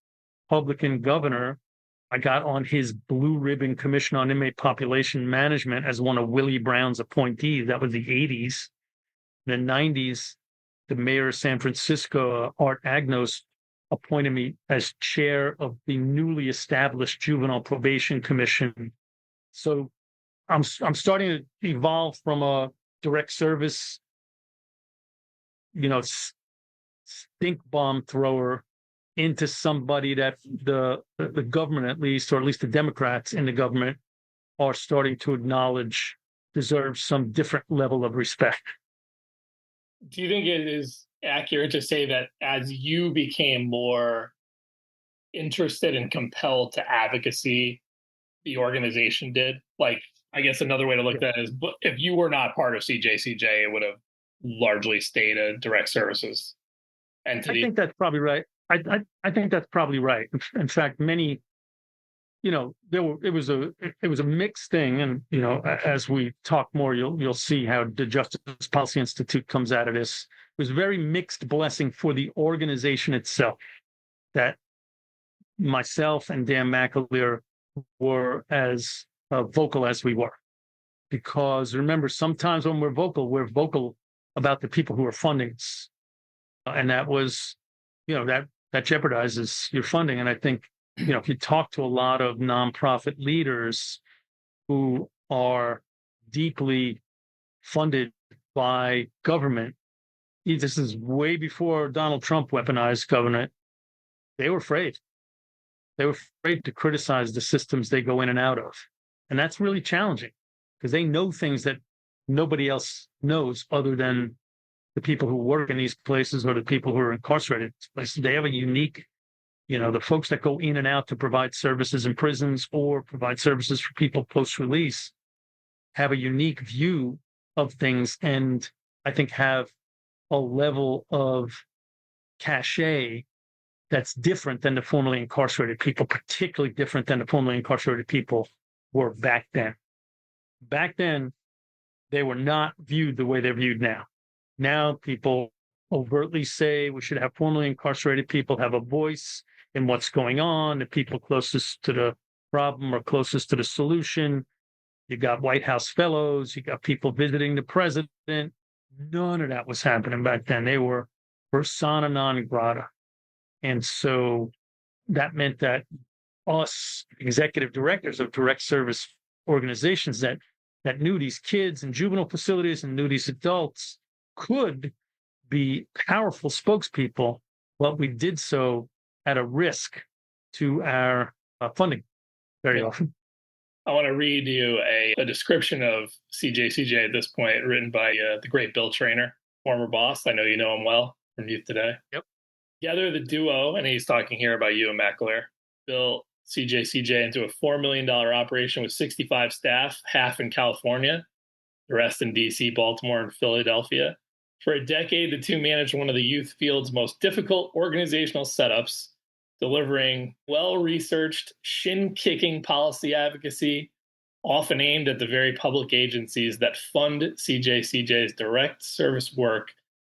Republican governor, I got on his Blue Ribbon Commission on Inmate Population Management as one of Willie Brown's appointees. That was the 80s. In the 90s, the mayor of San Francisco, Art Agnos, appointed me as chair of the newly established Juvenile Probation Commission. So I'm starting to evolve from a direct service, stink bomb thrower into somebody that the government, at least the Democrats in the government, are starting to acknowledge deserves some different level of respect. Do you think it is accurate to say that as you became more interested and compelled to advocacy, the organization did? Like, I guess another way to look at it is, if you were not part of CJCJ, it would have largely stayed a direct services entity. I think that's probably right. I think that's probably right. In fact, many, it was a mixed thing, and as we talk more, you'll see how the Justice Policy Institute comes out of this. It was a very mixed blessing for the organization itself that myself and Dan McAleer were as vocal as we were, because remember, sometimes when we're vocal about the people who are funding us, and that was, that jeopardizes your funding. And I think, if you talk to a lot of nonprofit leaders who are deeply funded by government, this is way before Donald Trump weaponized government, they were afraid. They were afraid to criticize the systems they go in and out of. And that's really challenging, because they know things that nobody else knows other than the people who work in these places or the people who are incarcerated in these places. They have a unique, the folks that go in and out to provide services in prisons or provide services for people post-release have a unique view of things, and I think have a level of cachet that's different than the formerly incarcerated people, particularly different than the formerly incarcerated people were back then. Back then, they were not viewed the way they're viewed now. Now people overtly say we should have formerly incarcerated people have a voice in what's going on. The people closest to the problem or closest to the solution. You got White House fellows. You got people visiting the president. None of that was happening back then. They were persona non grata. And so that meant that us executive directors of direct service organizations that knew these kids in juvenile facilities and knew these adults could be powerful spokespeople, but we did so at a risk to our funding very often. I want to read you a description of CJCJ at this point, written by the great Bill Traynor, former boss. I know you know him well from Youth Today. Yep. Together, the duo, and he's talking here about you and McAleer, built CJCJ into a $4 million operation with 65 staff, half in California, the rest in DC, Baltimore, and Philadelphia. For a decade, the two managed one of the youth field's most difficult organizational setups, delivering well-researched, shin-kicking policy advocacy, often aimed at the very public agencies that fund CJCJ's direct service work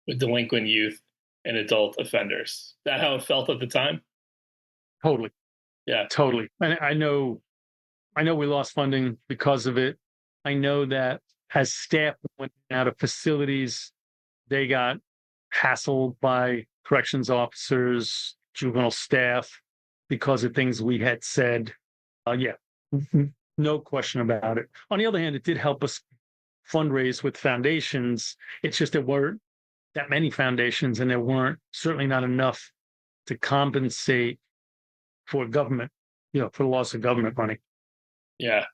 with delinquent youth and adult offenders. Is that how it felt at the time? Totally. Yeah. Totally. And I know we lost funding because of it. I know that as staff went out of facilities, they got hassled by corrections officers, juvenile staff, because of things we had said. No question about it. On the other hand, it did help us fundraise with foundations. It's just there weren't that many foundations, and there weren't certainly not enough to compensate for government, for the loss of government money. Yeah.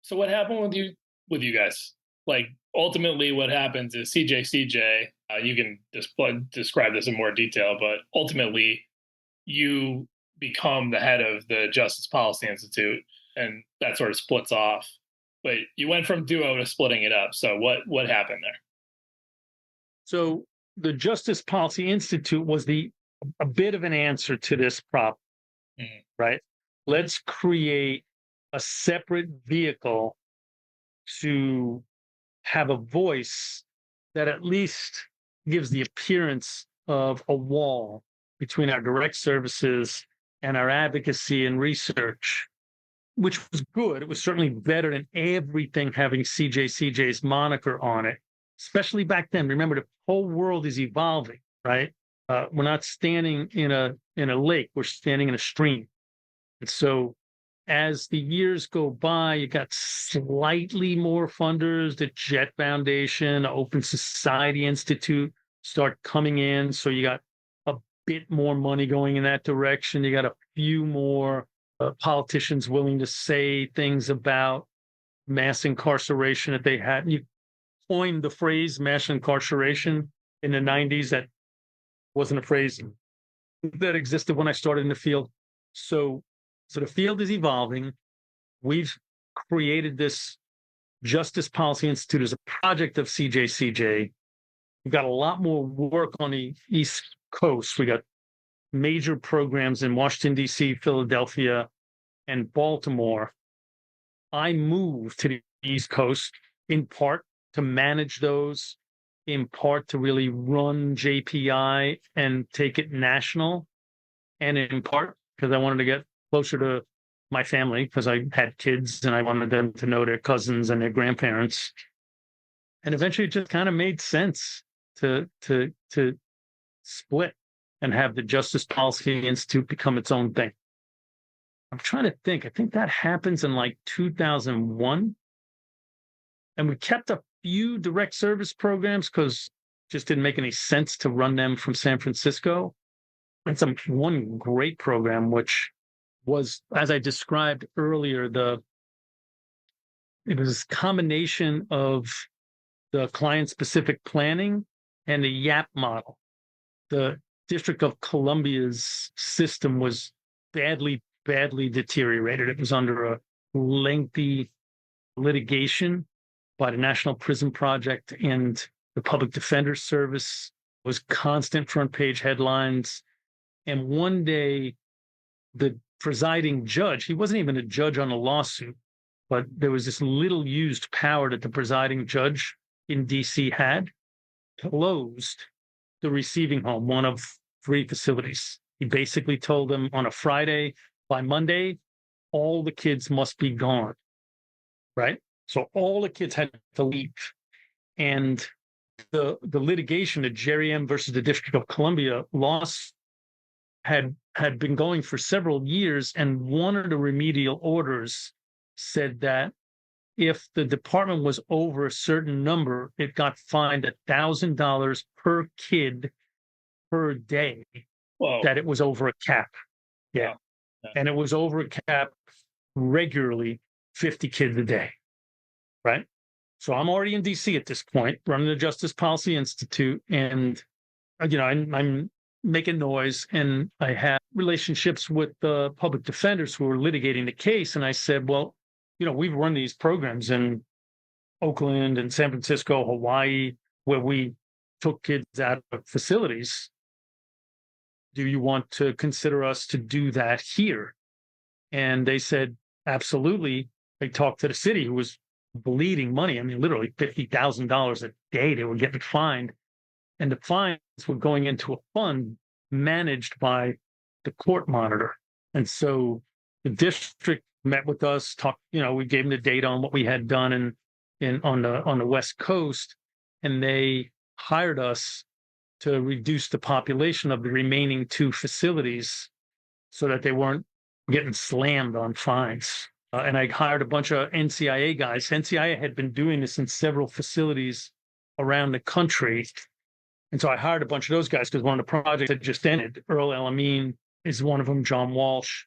So what happened with you guys? Like, ultimately what happens is CJCJ, you can describe this in more detail, but ultimately you become the head of the Justice Policy Institute, and that sort of splits off. But you went from duo to splitting it up. So what happened there? So the Justice Policy Institute was a bit of an answer to this problem, right? Let's create a separate vehicle to have a voice that at least gives the appearance of a wall between our direct services and our advocacy and research, which was good. It was certainly better than everything having CJCJ's moniker on it, especially back then. Remember, the whole world is evolving, right? We're not standing in a lake, we're standing in a stream. And so as the years go by, you got slightly more funders. The Jet Foundation, Open Society Institute start coming in. So you got a bit more money going in that direction. You got a few more politicians willing to say things about mass incarceration that they had. You coined the phrase mass incarceration in the 90s. That wasn't a phrase that existed when I started in the field. So the field is evolving. We've created this Justice Policy Institute as a project of CJCJ. We've got a lot more work on the East Coast. We got major programs in Washington, D.C., Philadelphia, and Baltimore. I moved to the East Coast in part to manage those, in part to really run JPI and take it national, and in part because I wanted to get closer to my family because I had kids and I wanted them to know their cousins and their grandparents. And eventually it just kind of made sense to split and have the Justice Policy Institute become its own thing. I'm trying to think. I think that happens in like 2001. And we kept a few direct service programs because it just didn't make any sense to run them from San Francisco. And one great program, which was, as I described earlier, it was a combination of the client-specific planning and the YAP model. The District of Columbia's system was badly deteriorated. It was under a lengthy litigation by the National Prison Project and the Public Defender Service. It was constant front-page headlines. And one day, the presiding judge, he wasn't even a judge on a lawsuit, but there was this little used power that the presiding judge in DC had, closed the receiving home, one of 3 facilities. He basically told them on a Friday, by Monday, all the kids must be gone, right? So all the kids had to leave. And the litigation, the Jerry M. versus the District of Columbia loss had been going for several years, and one of the remedial orders said that if the department was over a certain number, it got fined $1,000 per kid per day. Whoa. That it was over a cap. Yeah. And it was over a cap regularly, 50 kids a day, right? So I'm already in DC at this point, running the Justice Policy Institute, and I'm making noise, and I have relationships with the public defenders who are litigating the case. And I said, well, we've run these programs in Oakland and San Francisco, Hawaii, where we took kids out of facilities. Do you want to consider us to do that here? And they said, absolutely. They talked to the city, who was bleeding money. I mean, literally $50,000 a day they were getting fined. And the fines were going into a fund managed by the court monitor. And so the district met with us, talked, we gave them the data on what we had done on the West Coast, and they hired us to reduce the population of the remaining 2 facilities so that they weren't getting slammed on fines. And I hired a bunch of NCIA guys. NCIA had been doing this in several facilities around the country. And so I hired a bunch of those guys because one of the projects had just ended. Earl Elamine is one of them, John Walsh.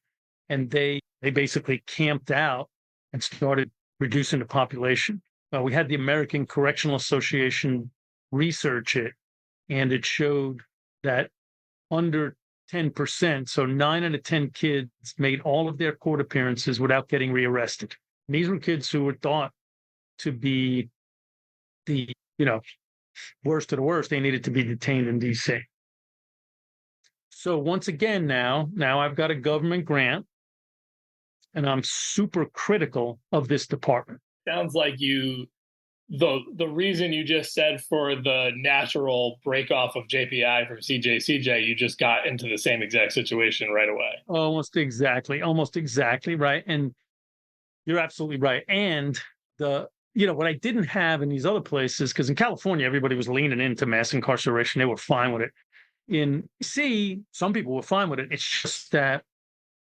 And they basically camped out and started reducing the population. We had the American Correctional Association research it, and it showed that under 10%, so 9 out of 10 kids made all of their court appearances without getting rearrested. And these were kids who were thought to be the, worst of the worst. They needed to be detained in DC. So once again, now I've got a government grant, and I'm super critical of this department. Sounds like the reason you just said for the natural break off of JPI from CJCJ, you just got into the same exact situation right away. Almost exactly right. And you're absolutely right. And what I didn't have in these other places, because in California, everybody was leaning into mass incarceration. They were fine with it. In C, some people were fine with it. It's just that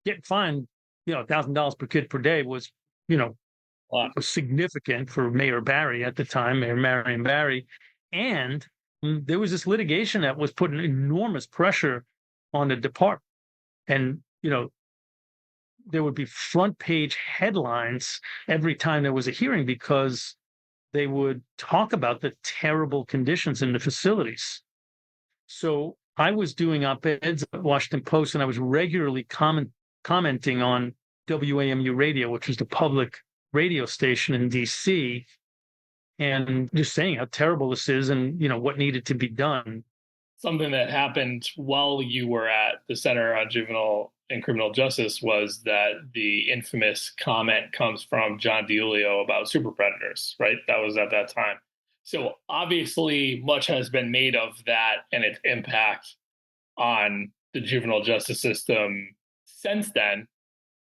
getting fined, $1,000 per kid per day was, was significant for Mayor Barry at the time, Mayor Marion Barry. And there was this litigation that was putting enormous pressure on the department. And, there would be front page headlines every time there was a hearing because they would talk about the terrible conditions in the facilities. So I was doing op-eds at Washington Post, and I was regularly commenting on WAMU radio, which was the public radio station in DC, and just saying how terrible this is and, what needed to be done. Something that happened while you were at the Center on Juvenile and Criminal Justice was that the infamous comment comes from John DiIulio about super predators, right? That was at that time. So obviously much has been made of that and its impact on the juvenile justice system since then.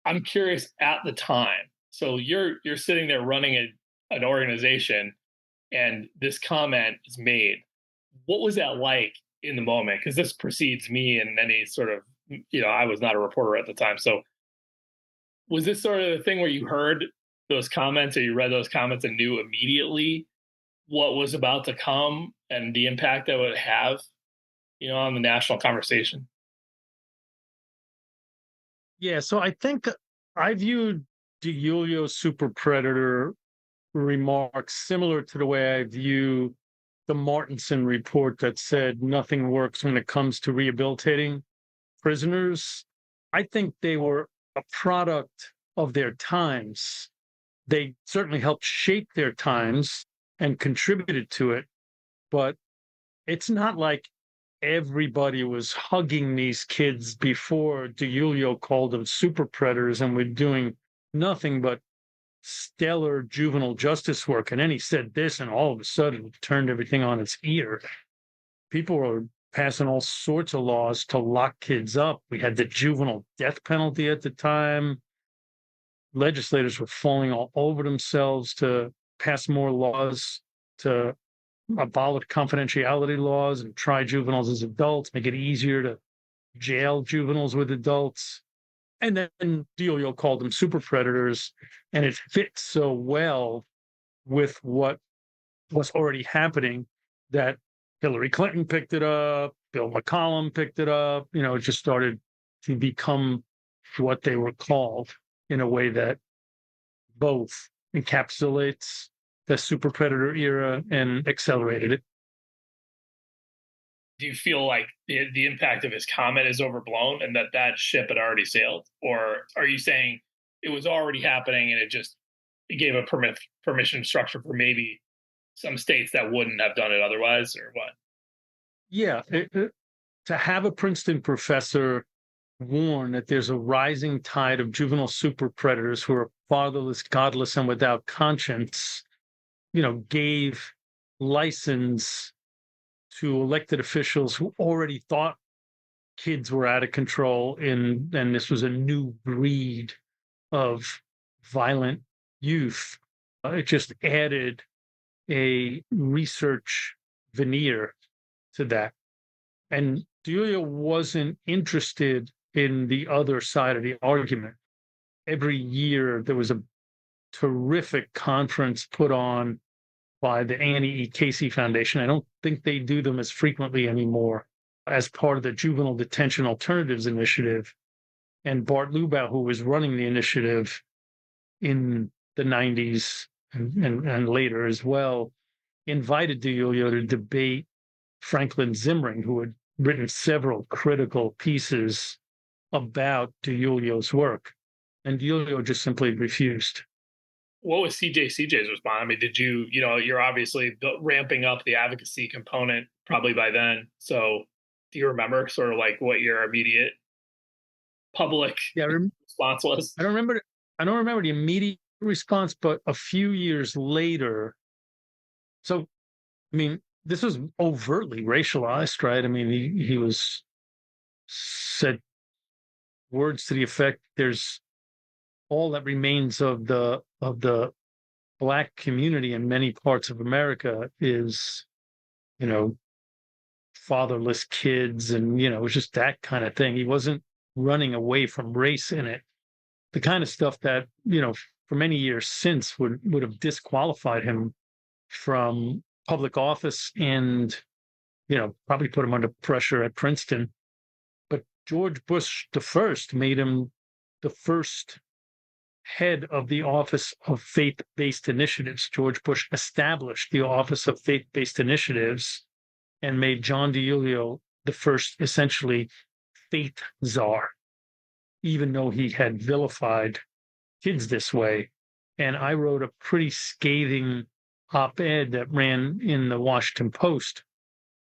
I'm curious at the time. So you're sitting there running an organization and this comment is made. What was that like in the moment? Because this precedes me and any sort of, I was not a reporter at the time. So was this sort of the thing where you heard those comments or you read those comments and knew immediately what was about to come and the impact that would have, on the national conversation? Yeah, so I think I viewed DiIulio's super predator remarks similar to the way I view the Martinson report that said nothing works when it comes to rehabilitating prisoners. I think they were a product of their times. They certainly helped shape their times and contributed to it, but it's not like everybody was hugging these kids before DiIulio called them super predators and were doing nothing but stellar juvenile justice work. And then he said this, and all of a sudden it turned everything on its ear. People were passing all sorts of laws to lock kids up. We had the juvenile death penalty at the time. Legislators were falling all over themselves to pass more laws to abolish confidentiality laws and try juveniles as adults, make it easier to jail juveniles with adults. And then DiIulio called them super predators, and it fits so well with what was already happening that Hillary Clinton picked it up, Bill McCollum picked it up. It just started to become what they were called in a way that both encapsulates the super predator era and accelerated it. Do you feel like the impact of his comment is overblown and that ship had already sailed? Or are you saying it was already happening and it gave a permission structure for maybe some states that wouldn't have done it otherwise, or what? Yeah. To have a Princeton professor warn that there's a rising tide of juvenile super predators who are fatherless, godless, and without conscience, gave license to elected officials who already thought kids were out of control and this was a new breed of violent youth. It just added a research veneer to that. And DiIulio wasn't interested in the other side of the argument. Every year there was a terrific conference put on by the Annie E. Casey Foundation. I don't think they do them as frequently anymore, as part of the Juvenile Detention Alternatives Initiative. And Bart Lubau, who was running the initiative in the 90s and later as well, invited DiIulio to debate Franklin Zimring, who had written several critical pieces about DiIulio's work. And DiIulio just simply refused. What was CJCJ's response? I mean, did you're obviously ramping up the advocacy component probably by then. So do you remember sort of like what your immediate public response was? I don't remember the immediate response, but a few years later, so I mean, this was overtly racialized, right? I mean, he was said words to the effect, "There's all that remains of the Black community in many parts of America is, you know, fatherless kids," and it was just that kind of thing. He wasn't running away from race in it. The kind of stuff that for many years since would have disqualified him from public office and probably put him under pressure at Princeton. But George Bush the first made him the first head of the Office of Faith-Based Initiatives. George Bush established the Office of Faith-Based Initiatives and made John DiIulio the first, essentially, faith czar, even though he had vilified kids this way. And I wrote a pretty scathing op-ed that ran in the Washington Post,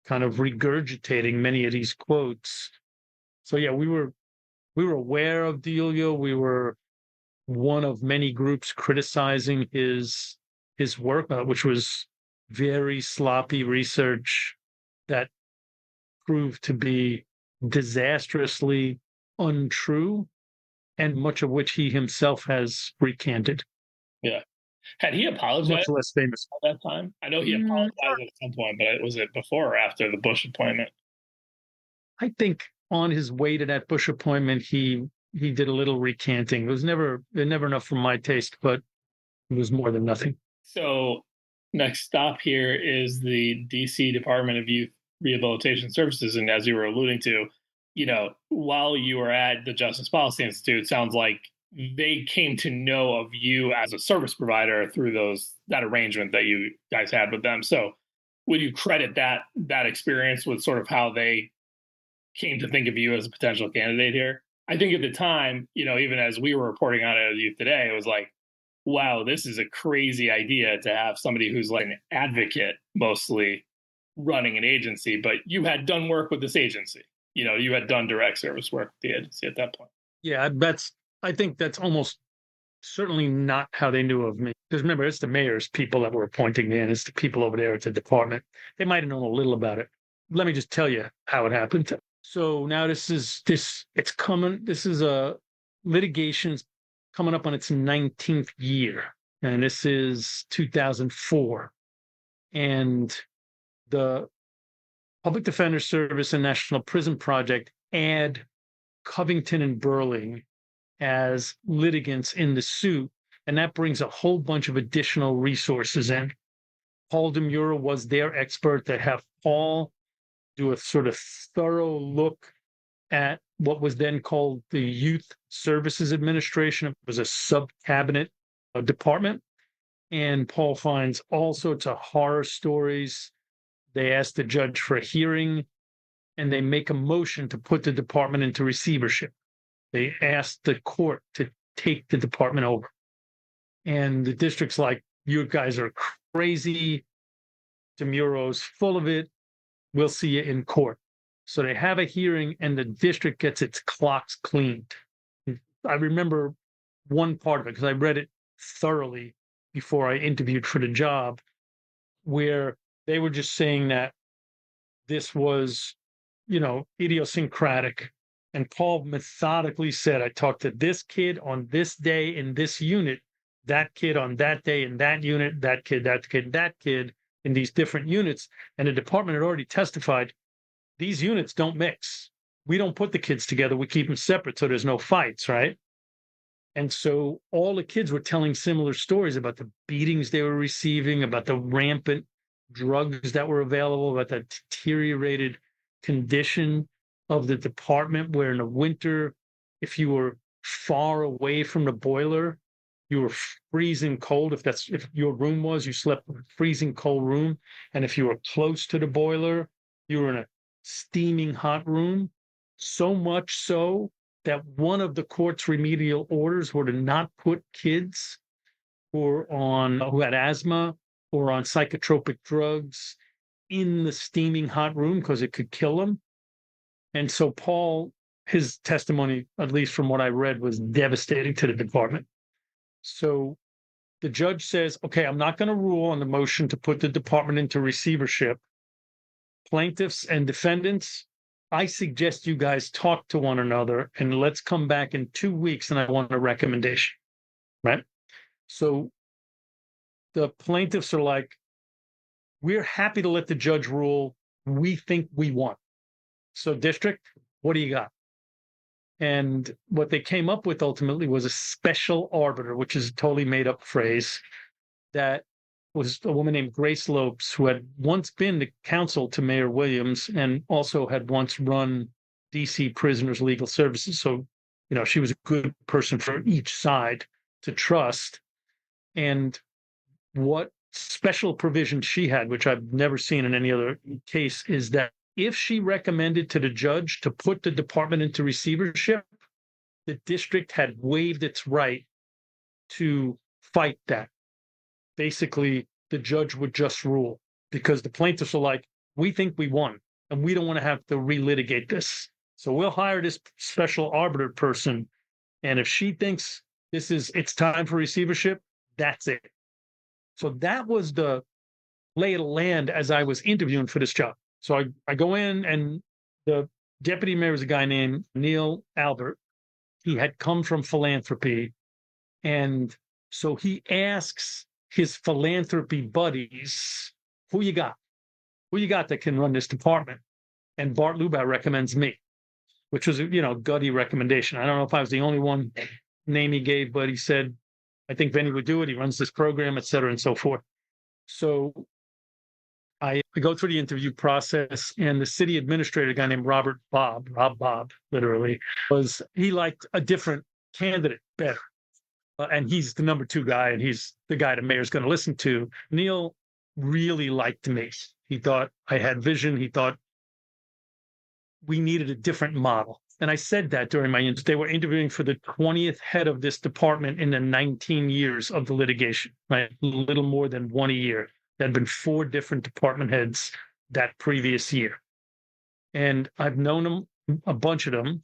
kind of regurgitating many of these quotes. So yeah, we were aware of DiIulio. We were one of many groups criticizing his work, which was very sloppy research that proved to be disastrously untrue, and much of which he himself has recanted. Yeah. Had he apologized? Much less famous at that time. I know he apologized at some point, but was it before or after the Bush appointment? I think on his way to that Bush appointment, he did a little recanting. It was never enough for my taste, but it was more than nothing. So next stop here is the DC Department of Youth Rehabilitation Services. And as you were alluding to, while you were at the Justice Policy Institute, it sounds like they came to know of you as a service provider through that arrangement that you guys had with them. So would you credit that experience with sort of how they came to think of you as a potential candidate here? I think at the time, even as we were reporting on it as Youth Today, it was like, wow, this is a crazy idea to have somebody who's like an advocate mostly running an agency, but you had done work with this agency. You had done direct service work with the agency at that point. Yeah, I think that's almost certainly not how they knew of me. Because remember, it's the mayor's people that were appointing me, and it's the people over there at the department. They might have known a little about it. Let me just tell you how it happened. So now it's coming. This is a litigation's coming up on its 19th year, and this is 2004. And the Public Defender Service and National Prison Project add Covington and Burling as litigants in the suit, and that brings a whole bunch of additional resources in. Paul DeMuro was their expert to have Paul do a sort of thorough look at what was then called the Youth Services Administration. It was a sub-cabinet department, and Paul finds all sorts of horror stories. They ask the judge for a hearing, and they make a motion to put the department into receivership. They ask the court to take the department over. And the district's like, you guys are crazy. DeMuro's full of it. We'll see you in court. So they have a hearing, and the district gets its clocks cleaned. I remember one part of it because I read it thoroughly before I interviewed for the job, where they were just saying that this was, idiosyncratic. And Paul methodically said, I talked to this kid on this day in this unit, that kid on that day in that unit, that kid in these different units. And the department had already testified, these units don't mix. We don't put the kids together. We keep them separate so there's no fights, right? And so all the kids were telling similar stories about the beatings they were receiving, about the rampant drugs that were available, about the deteriorated condition of the department, where in the winter, if you were far away from the boiler, you were freezing cold. If your room was, you slept in a freezing cold room. And if you were close to the boiler, you were in a steaming hot room. So much so that one of the court's remedial orders were to not put kids who had asthma or on psychotropic drugs in the steaming hot room because it could kill them. And so Paul, his testimony, at least from what I read, was devastating to the department. So the judge says, okay, I'm not going to rule on the motion to put the department into receivership. Plaintiffs and defendants, I suggest you guys talk to one another and let's come back in 2 weeks and I want a recommendation, right? So the plaintiffs are like, we're happy to let the judge rule. We think we won. So district, what do you got? And what they came up with ultimately was a special arbiter, which is a totally made up phrase, that was a woman named Grace Lopes, who had once been the counsel to Mayor Williams and also had once run DC Prisoners Legal Services. So, she was a good person for each side to trust. And what special provision she had, which I've never seen in any other case, is that if she recommended to the judge to put the department into receivership, the district had waived its right to fight that. Basically, the judge would just rule because the plaintiffs are like, we think we won and we don't want to have to relitigate this. So we'll hire this special arbiter person. And if she thinks it's time for receivership, that's it. So that was the lay of the land as I was interviewing for this job. So I go in and the deputy mayor was a guy named Neil Albert. He had come from philanthropy. And so he asks his philanthropy buddies, who you got? Who you got that can run this department? And Bart Lubau recommends me, which was a gutty recommendation. I don't know if I was the only one name he gave, but he said, I think Vinny would do it. He runs this program, et cetera, and so forth. So I go through the interview process, and the city administrator, a guy named Rob Bob, literally, he liked a different candidate better. And he's the number 2 guy, and he's the guy the mayor's going to listen to. Neil really liked me. He thought I had vision. He thought we needed a different model. And I said that during my interview. They were interviewing for the 20th head of this department in the 19 years of the litigation, right? A little more than one a year. There had been 4 different department heads that previous year. And I've known them, a bunch of them,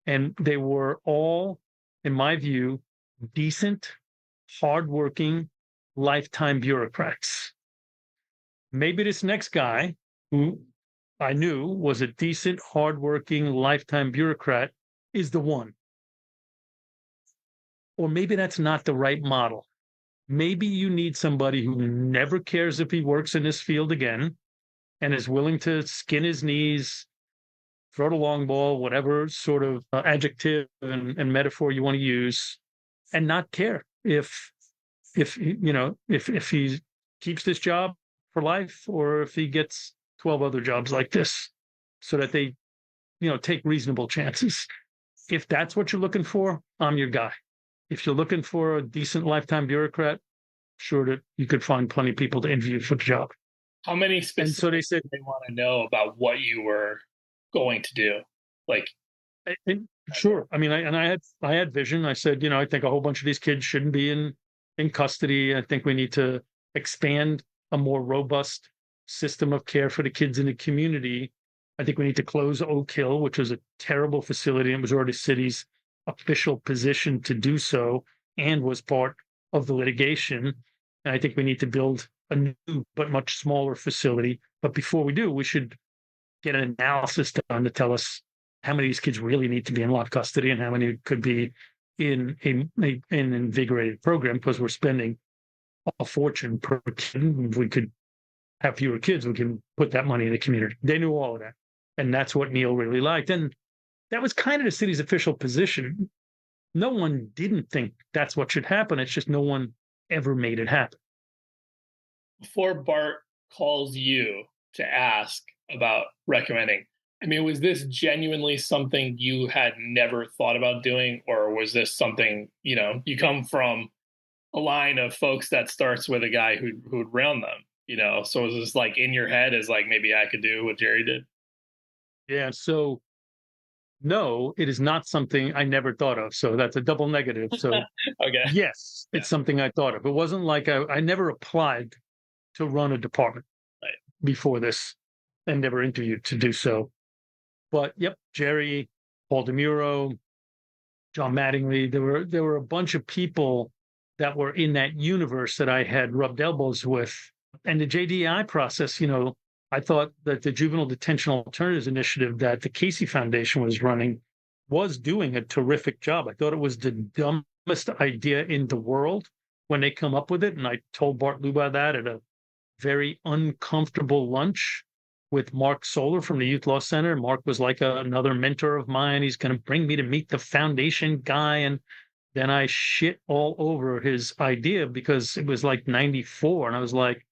and they were all, in my view, decent, hardworking, lifetime bureaucrats. Maybe this next guy, who I knew was a decent, hardworking, lifetime bureaucrat, is the one. Or maybe that's not the right model. Maybe you need somebody who never cares if he works in this field again and is willing to skin his knees, throw the long ball, whatever sort of adjective and metaphor you want to use, and not care if he keeps this job for life or if he gets 12 other jobs like this, so that they, take reasonable chances. If that's what you're looking for, I'm your guy. If you're looking for a decent lifetime bureaucrat, sure that you could find plenty of people to interview for the job. How many specifics and so they said they want to know about what you were going to do? Sure. I mean, I had vision. I said, I think a whole bunch of these kids shouldn't be in custody. I think we need to expand a more robust system of care for the kids in the community. I think we need to close Oak Hill, which was a terrible facility. It was already the city's official position to do so and was part of the litigation. And I think we need to build a new but much smaller facility. But before we do, we should get an analysis done to tell us how many of these kids really need to be in locked custody and how many could be in an invigorated program, because we're spending a fortune per kid. If we could have fewer kids, we can put that money in the community. They knew all of that. And that's what Neil really liked. And that was kind of the city's official position. No one didn't think that's what should happen. It's just no one ever made it happen. Before Bart calls you to ask about recommending, I mean, was this genuinely something you had never thought about doing? Or was this something, you come from a line of folks that starts with a guy who'd run them, So was this like in your head as like, maybe I could do what Jerry did? Yeah. So no, it is not something I never thought of. So that's a double negative. So okay. Yes, it's something I thought of. It wasn't like I never applied to run a department before this and never interviewed to do so. But yep, Jerry, Paul DeMuro, John Mattingly, there were a bunch of people that were in that universe that I had rubbed elbows with. And the JDI process, I thought that the Juvenile Detention Alternatives Initiative that the Casey Foundation was running was doing a terrific job. I thought it was the dumbest idea in the world when they come up with it. And I told Bart Luba that at a very uncomfortable lunch with Mark Solar from the Youth Law Center. Mark was like another mentor of mine. He's going to bring me to meet the foundation guy. And then I shit all over his idea because it was like 94. And I was like,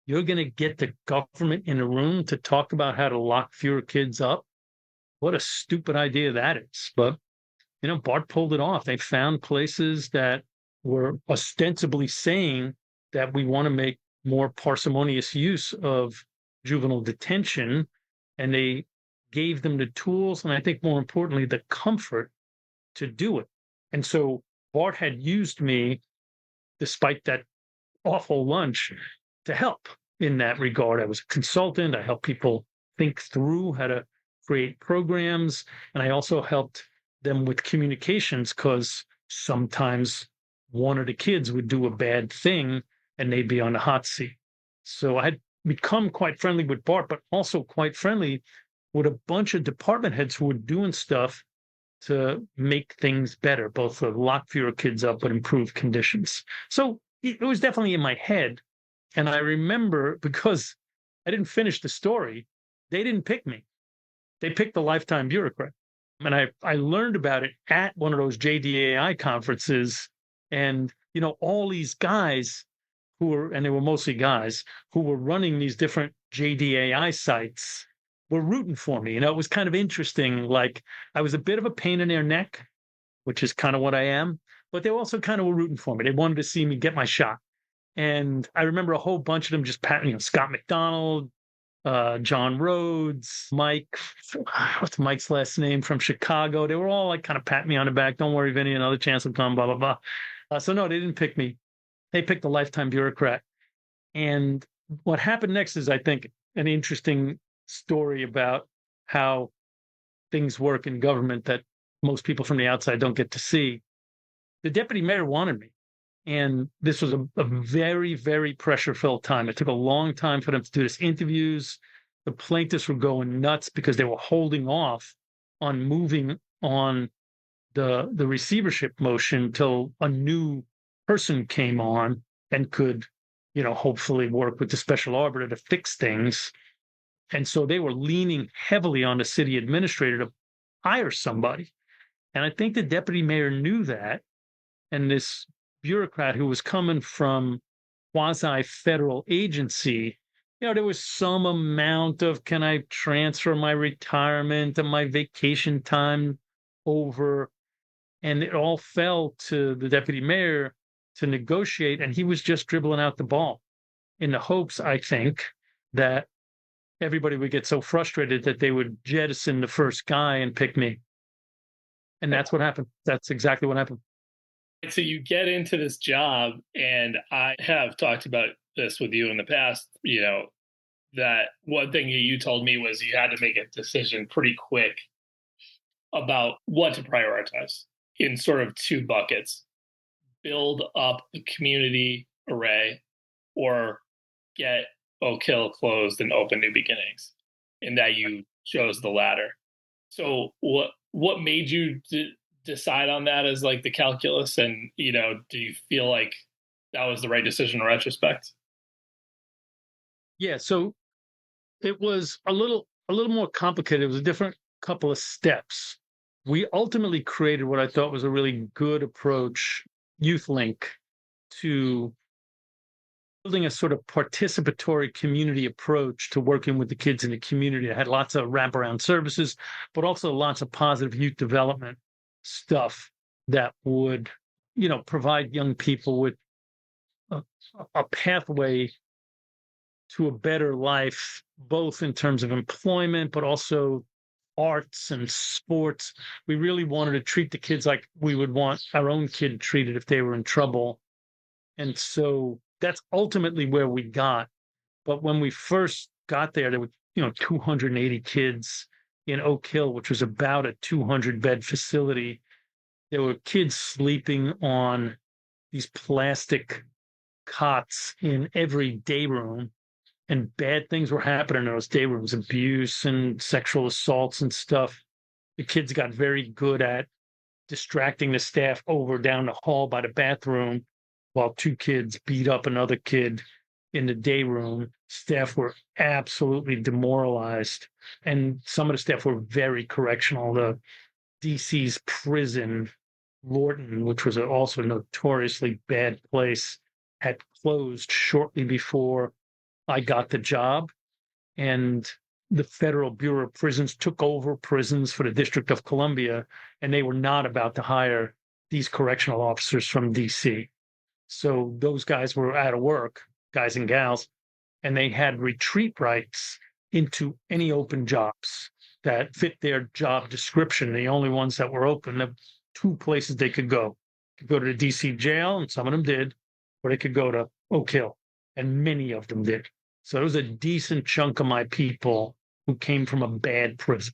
you're going to get the government in a room to talk about how to lock fewer kids up? What a stupid idea that is. But, Bart pulled it off. They found places that were ostensibly saying that we want to make more parsimonious use of juvenile detention, and they gave them the tools, and I think more importantly, the comfort to do it. And so Bart had used me, despite that awful lunch, to help in that regard. I was a consultant. I helped people think through how to create programs, and I also helped them with communications because sometimes one of the kids would do a bad thing and they'd be on the hot seat. So I had become quite friendly with Bart, but also quite friendly with a bunch of department heads who were doing stuff to make things better, both to lock fewer kids up but improve conditions. So it was definitely in my head. And I remember, because I didn't finish the story, they didn't pick me. They picked the lifetime bureaucrat. And I learned about it at one of those JDAI conferences. And, all these guys and they were mostly guys, who were running these different JDAI sites were rooting for me. It was kind of interesting. Like, I was a bit of a pain in their neck, which is kind of what I am, but they also kind of were rooting for me. They wanted to see me get my shot. And I remember a whole bunch of them just patting, Scott McDonald, John Rhodes, Mike, what's Mike's last name, from Chicago. They were all like kind of patting me on the back. Don't worry, Vinny, another chance will come, blah, blah, blah. So no, they didn't pick me. They picked the lifetime bureaucrat. And what happened next is, I think, an interesting story about how things work in government that most people from the outside don't get to see. The deputy mayor wanted me. And this was a very, very pressure-filled time. It took a long time for them to do this interviews. The plaintiffs were going nuts because they were holding off on moving on the receivership motion till a new person came on and could, hopefully work with the special arbiter to fix things. And so they were leaning heavily on the city administrator to hire somebody. And I think the deputy mayor knew that. And this bureaucrat who was coming from quasi-federal agency, there was some amount of, can I transfer my retirement and my vacation time over? And it all fell to the deputy mayor to negotiate, and he was just dribbling out the ball in the hopes, I think, that everybody would get so frustrated that they would jettison the first guy and pick me. And that's what happened. That's exactly what happened. So you get into this job, and I have talked about this with you in the past, that one thing you told me was you had to make a decision pretty quick about what to prioritize in sort of two buckets: build up the community array, or get Oak Hill closed and open new beginnings, and that you chose the latter. So what made you decide on that as like the calculus, and do you feel like that was the right decision in retrospect? Yeah, so it was a little more complicated. It was a different couple of steps. We ultimately created what I thought was a really good approach, Youth Link, to building a sort of participatory community approach to working with the kids in the community. It had lots of wraparound services, but also lots of positive youth development stuff that would, provide young people with a pathway to a better life, both in terms of employment, but also arts and sports. We really wanted to treat the kids like we would want our own kid treated if they were in trouble. And so that's ultimately where we got. But when we first got there were, 280 kids in Oak Hill, which was about a 200-bed facility. There were kids sleeping on these plastic cots in every day room, and bad things were happening in those day rooms, abuse and sexual assaults and stuff. The kids got very good at distracting the staff over down the hall by the bathroom while two kids beat up another kid in the day room. Staff were absolutely demoralized, and some of the staff were very correctional. The DC's prison, Lorton, which was also a notoriously bad place, had closed shortly before I got the job, and the Federal Bureau of Prisons took over prisons for the District of Columbia, and they were not about to hire these correctional officers from DC. So those guys were out of work, guys and gals, and they had retreat rights into any open jobs that fit their job description. The only ones that were open, the two places they could go. They could go to the DC jail, and some of them did, or they could go to Oak Hill, and many of them did. So there was a decent chunk of my people who came from a bad prison.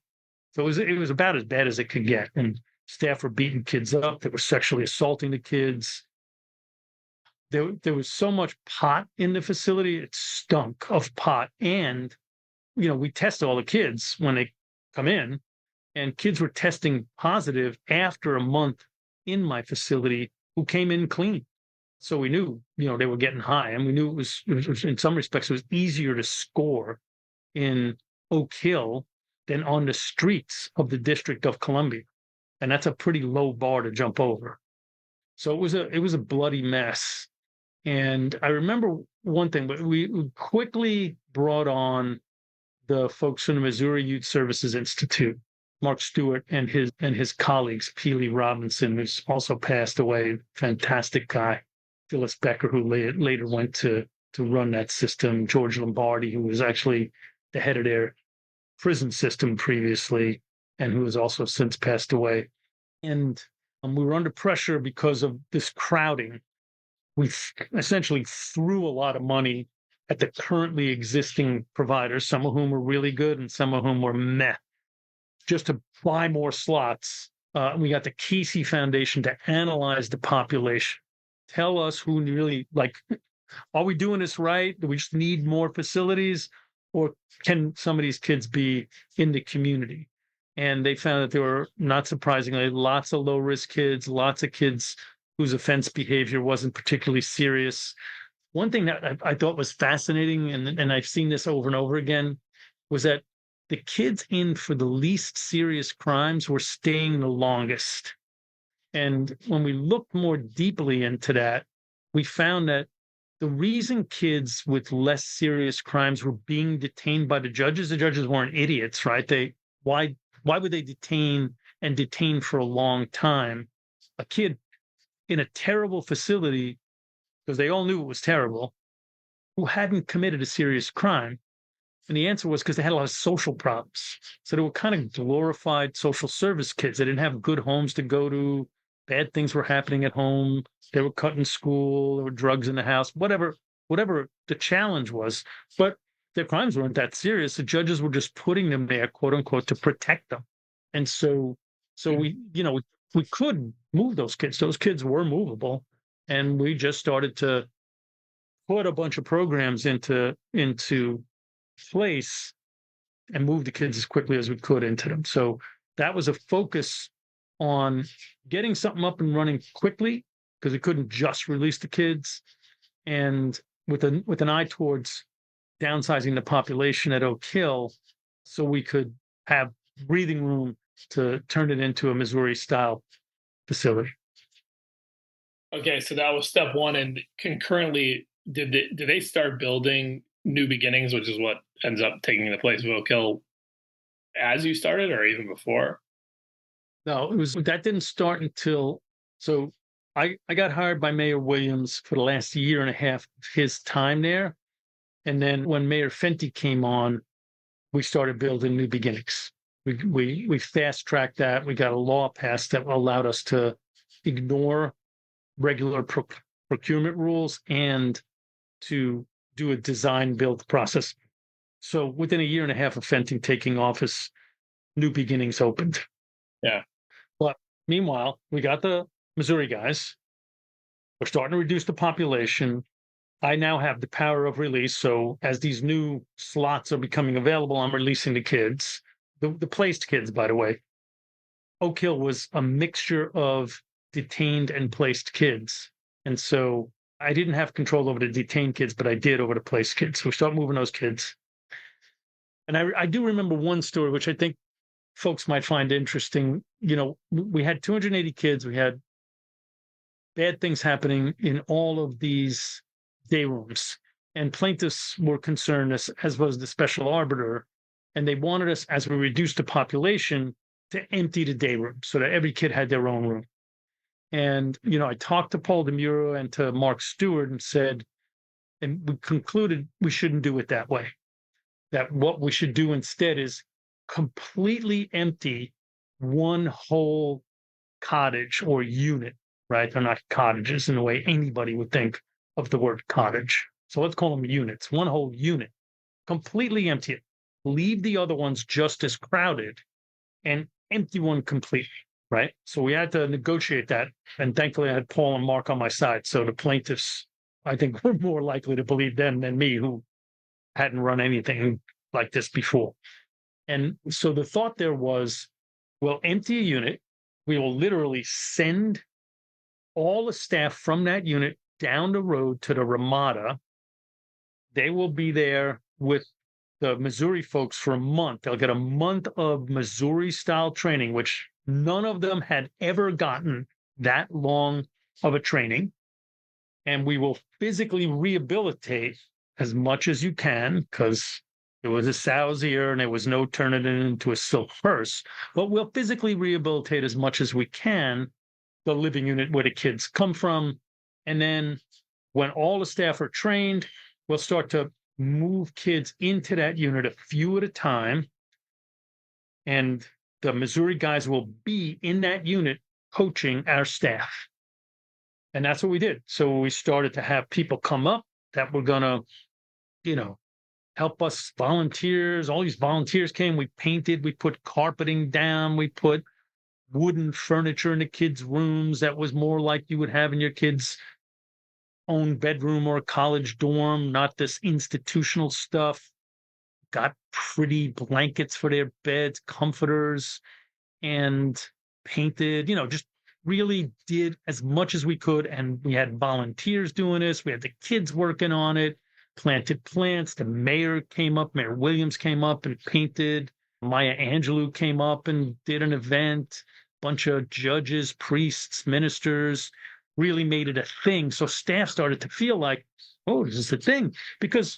So it was about as bad as it could get. And staff were beating kids up. They were sexually assaulting the kids. There was so much pot in the facility. It stunk of pot. And, we test all the kids when they come in, and kids were testing positive after a month in my facility who came in clean. So we knew, they were getting high, and we knew it was in some respects, it was easier to score in Oak Hill than on the streets of the District of Columbia. And that's a pretty low bar to jump over. So it was a bloody mess. And I remember one thing, but we quickly brought on the folks from the Missouri Youth Services Institute, Mark Stewart and his colleagues, Peely Robinson, who's also passed away, fantastic guy. Phyllis Becker, who later went to run that system, George Lombardi, who was actually the head of their prison system previously, and who has also since passed away. And we were under pressure because of this crowding. We essentially threw a lot of money at the currently existing providers, some of whom were really good and some of whom were meh, just to buy more slots. We got the Casey Foundation to analyze the population. Tell us who really, are we doing this right? Do we just need more facilities? Or can some of these kids be in the community? And they found that there were, not surprisingly, lots of low-risk kids, lots of kids whose offense behavior wasn't particularly serious. One thing that I thought was fascinating, and I've seen this over and over again, was that the kids in for the least serious crimes were staying the longest. And when we looked more deeply into that, we found that the reason kids with less serious crimes were being detained by the judges weren't idiots, right? Why would they detain for a long time a kid in a terrible facility, because they all knew it was terrible, who hadn't committed a serious crime? And the answer was because they had a lot of social problems. So they were kind of glorified social service kids. They didn't have good homes to go to. Bad things were happening at home. They were cut in school. There were drugs in the house, whatever the challenge was. But their crimes weren't that serious. The judges were just putting them there, quote unquote, to protect them. And so we could move those kids. Those kids were movable. And we just started to put a bunch of programs into place and move the kids as quickly as we could into them. So that was a focus on getting something up and running quickly, because we couldn't just release the kids, and with an eye towards downsizing the population at Oak Hill so we could have breathing room to turn it into a Missouri-style facility. Okay, so that was step one. And concurrently, did they start building New Beginnings, which is what ends up taking the place of Oak Hill, as you started, or even before? No, that didn't start until, so I got hired by Mayor Williams for the last year and a half of his time there. And then when Mayor Fenty came on, we started building New Beginnings. We fast-tracked that. We got a law passed that allowed us to ignore regular procurement rules and to do a design-build process. So within a year and a half of Fenty taking office, New Beginnings opened. Yeah. But meanwhile, we got the Missouri guys. We're starting to reduce the population. I now have the power of release. So as these new slots are becoming available, I'm releasing the kids, the placed kids, by the way. Oak Hill was a mixture of detained and placed kids. And so I didn't have control over the detained kids, but I did over the placed kids. So we start moving those kids. And I do remember one story, which I think folks might find interesting. We had 280 kids. We had bad things happening in all of these day rooms. And plaintiffs were concerned, as was the special arbiter. And they wanted us, as we reduced the population, to empty the day room so that every kid had their own room. And, I talked to Paul DeMuro and to Mark Stewart and said, and we concluded we shouldn't do it that way. That what we should do instead is completely empty one whole cottage or unit, right? They're not cottages in the way anybody would think of the word cottage. So let's call them units, one whole unit, completely empty it. Leave the other ones just as crowded and empty one completely, right? So we had to negotiate that. And thankfully, I had Paul and Mark on my side. So the plaintiffs, I think, were more likely to believe them than me, who hadn't run anything like this before. And so the thought there was, we'll empty a unit. We will literally send all the staff from that unit down the road to the Ramada. They will be there with the Missouri folks for a month. They'll get a month of Missouri-style training, which none of them had ever gotten that long of a training. And we will physically rehabilitate as much as you can, because it was a sow's ear and there was no turning it into a silk purse. But we'll physically rehabilitate as much as we can the living unit where the kids come from. And then when all the staff are trained, we'll start to move kids into that unit a few at a time. And the Missouri guys will be in that unit coaching our staff. And that's what we did. So we started to have people come up that were going to, help us, volunteers. All these volunteers came. We painted, we put carpeting down, we put wooden furniture in the kids' rooms that was more like you would have in your kids' own bedroom or a college dorm, not this institutional stuff. Got pretty blankets for their beds, comforters, and painted, just really did as much as we could. And we had volunteers doing this. We had the kids working on it, planted plants. The mayor came up, Mayor Williams came up and painted. Maya Angelou came up and did an event. Bunch of judges, priests, ministers really made it a thing. So staff started to feel like, oh, this is a thing. Because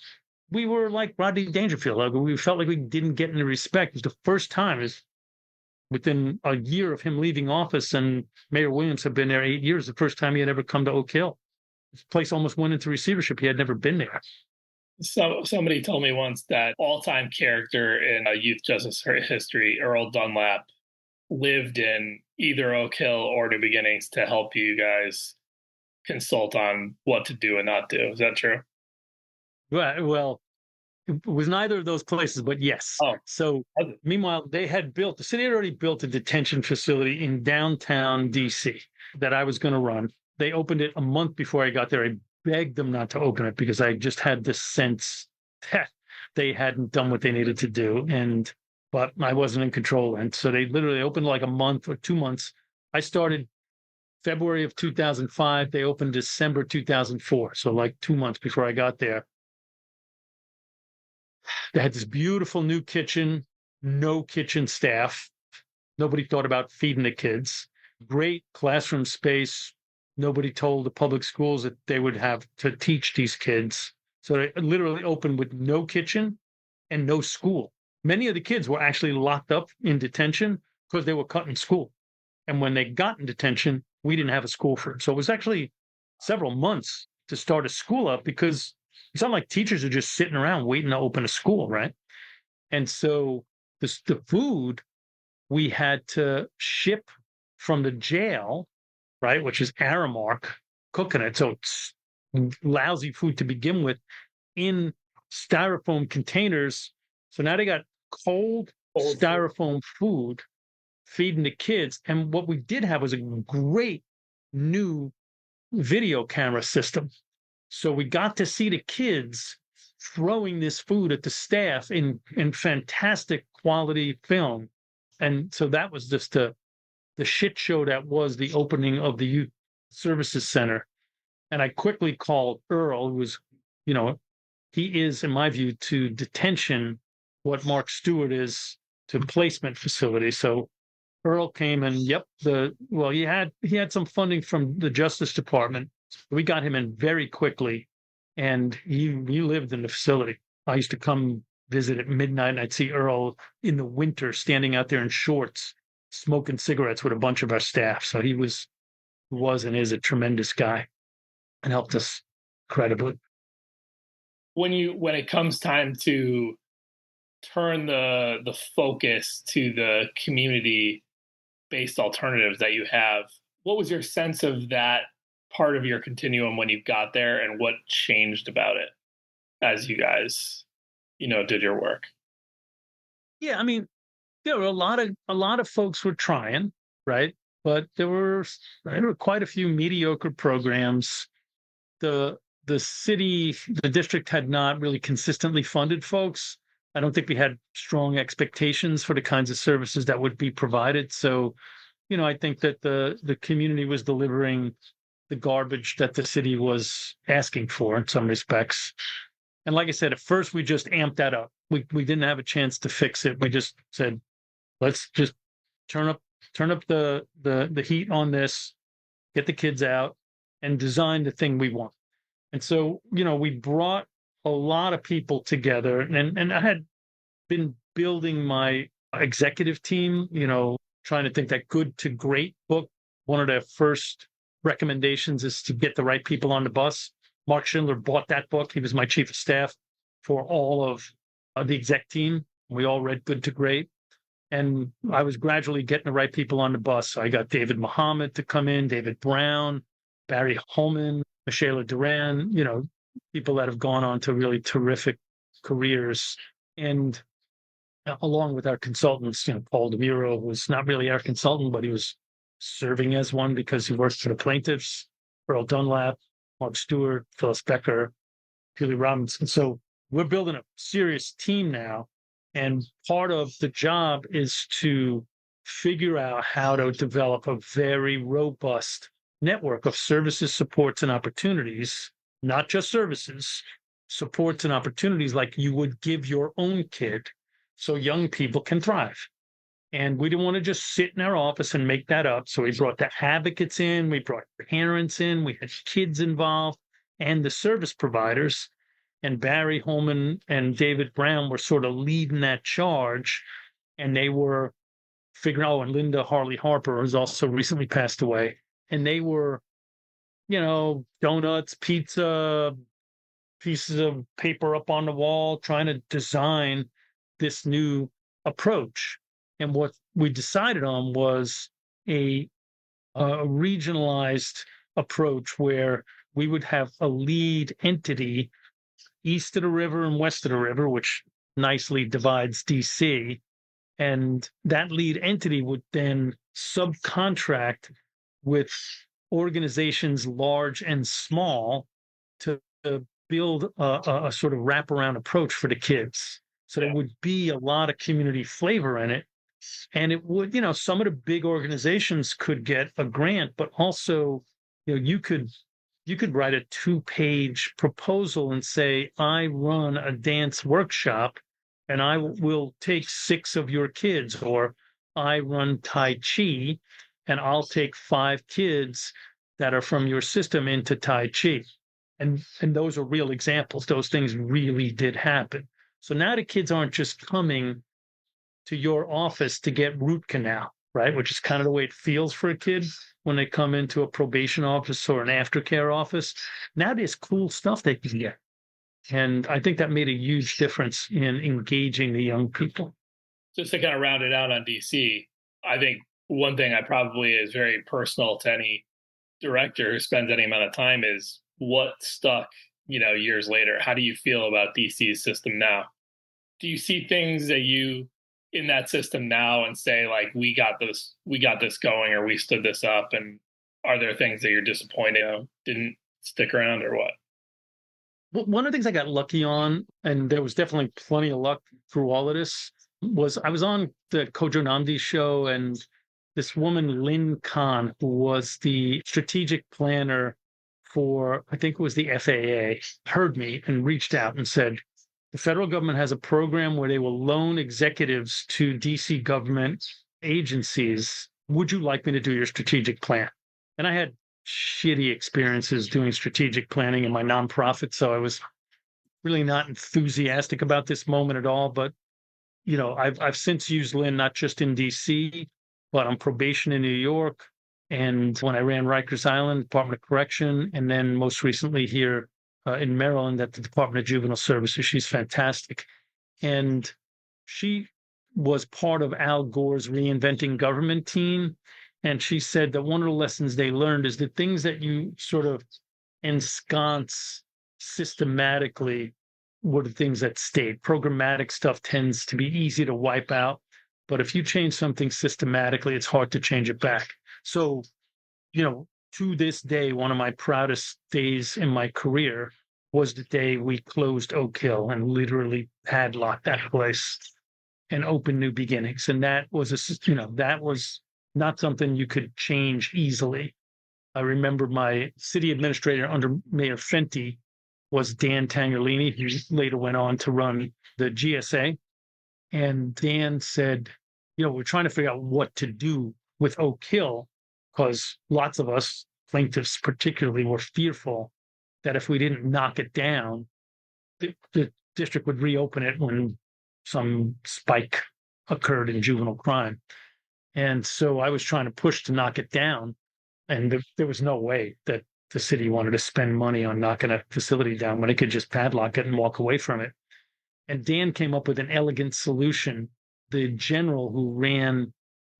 we were like Rodney Dangerfield. Like, we felt like we didn't get any respect. It was the first time, within a year of him leaving office, and Mayor Williams had been there 8 years, the first time he had ever come to Oak Hill. This place almost went into receivership. He had never been there. So somebody told me once that all-time character in youth justice history, Earl Dunlap, lived in either Oak Hill or New Beginnings to help you guys consult on what to do and not do. Is that true? Well, it was neither of those places, but yes. Oh. So meanwhile, the city had already built a detention facility in downtown DC that I was going to run. They opened it a month before I got there. I begged them not to open it because I just had this sense that they hadn't done what they needed to do. But I wasn't in control. And so they literally opened like a month or 2 months. I started February of 2005. They opened December 2004. So like 2 months before I got there. They had this beautiful new kitchen, no kitchen staff. Nobody thought about feeding the kids. Great classroom space. Nobody told the public schools that they would have to teach these kids. So they literally opened with no kitchen and no school. Many of the kids were actually locked up in detention because they were cutting school. And when they got in detention, we didn't have a school for them. So it was actually several months to start a school up, because it's not like teachers are just sitting around waiting to open a school, right? And so the food we had to ship from the jail, right, which is Aramark, cooking it. So it's lousy food to begin with, in styrofoam containers. So now they got cold styrofoam food feeding the kids. And what we did have was a great new video camera system. So we got to see the kids throwing this food at the staff in fantastic quality film. And so that was just the shit show that was the opening of the Youth Services Center. And I quickly called Earl, who was, he is, in my view, to detention what Mark Stewart is to placement facility. So Earl came and he had some funding from the Justice Department. We got him in very quickly, and he lived in the facility. I used to come visit at midnight, and I'd see Earl in the winter standing out there in shorts, smoking cigarettes with a bunch of our staff. So he was and is a tremendous guy and helped us incredibly. When it comes time to turn the focus to the community-based alternatives that you have, what was your sense of that part of your continuum when you got there, and what changed about it as you guys, did your work? Yeah, I mean, there were a lot of folks were trying, right? But there were quite a few mediocre programs. The city, the district had not really consistently funded folks. I don't think we had strong expectations for the kinds of services that would be provided. So, I think that the community was delivering the garbage that the city was asking for in some respects. And like I said, at first we just amped that up. We didn't have a chance to fix it. We just said, let's just turn up the heat on this, get the kids out, and design the thing we want. And so, we brought a lot of people together, and I had been building my executive team, trying to think that good to great book. One of the first recommendations is to get the right people on the bus. Mark Schindler bought that book. He was my chief of staff for all of the exec team. We all read Good to Great. And I was gradually getting the right people on the bus. So I got David Muhammad to come in, David Brown, Barry Holman, Michela Duran, people that have gone on to really terrific careers. And along with our consultants, Paul DeMuro was not really our consultant, but he was serving as one because he worked for the plaintiffs, Earl Dunlap, Mark Stewart, Phyllis Becker, Julie Robinson. So we're building a serious team now. And part of the job is to figure out how to develop a very robust network of services, supports, and opportunities, not just services, supports and opportunities like you would give your own kid so young people can thrive. And we didn't want to just sit in our office and make that up. So we brought the advocates in, we brought parents in, we had kids involved, and the service providers. And Barry Holman and David Brown were sort of leading that charge. And they were figuring out, and Linda Harley Harper, who's also recently passed away. And they were, donuts, pizza, pieces of paper up on the wall, trying to design this new approach. And what we decided on was a regionalized approach where we would have a lead entity east of the river and west of the river, which nicely divides DC. And that lead entity would then subcontract with organizations large and small to build a sort of wraparound approach for the kids. So there would be a lot of community flavor in it. And it would, some of the big organizations could get a grant, but also, you could write a 2-page proposal and say, I run a dance workshop and I will take 6 of your kids, or I run Tai Chi and I'll take 5 kids that are from your system into Tai Chi. And those are real examples. Those things really did happen. So now the kids aren't just coming to your office to get root canal, right? Which is kind of the way it feels for a kid when they come into a probation office or an aftercare office. Now there's cool stuff they can get. And I think that made a huge difference in engaging the young people. Just to kind of round it out on DC, I think one thing I probably is very personal to any director who spends any amount of time is what stuck, years later. How do you feel about DC's system now? Do you see things that you in that system now and say, like, we got this going, or we stood this up, and Are there things that you're disappointed didn't stick around or what? Well, one of the things I got lucky on, and there was definitely plenty of luck through all of this, was I was on the Kojo Nandi show, and this woman, Lynn Kahn, who was the strategic planner for, I think it was the FAA, heard me and reached out and said, the federal government has a program where they will loan executives to DC government agencies. Would you like me to do your strategic plan? And I had shitty experiences doing strategic planning in my nonprofit, so I was really not enthusiastic about this moment at all. But I've since used Lynn not just in DC, but on probation in New York, and when I ran Rikers Island Department of Correction, and then most recently here in Maryland at the Department of Juvenile Services. She's fantastic, and she was part of Al Gore's Reinventing Government team. And she said that one of the lessons they learned is the things that you sort of ensconce systematically were the things that stayed. Programmatic stuff tends to be easy to wipe out. But if you change something systematically, it's hard to change it back. So, to this day, one of my proudest days in my career was the day we closed Oak Hill and literally padlocked that place and opened new beginnings. And that was that was not something you could change easily. I remember my city administrator under Mayor Fenty was Dan Tagliolini, who later went on to run the GSA. And Dan said, we're trying to figure out what to do with Oak Hill, because lots of us, plaintiffs particularly, were fearful that if we didn't knock it down, the district would reopen it when some spike occurred in juvenile crime. And so I was trying to push to knock it down, and there was no way that the city wanted to spend money on knocking a facility down when it could just padlock it and walk away from it. And Dan came up with an elegant solution. The general who ran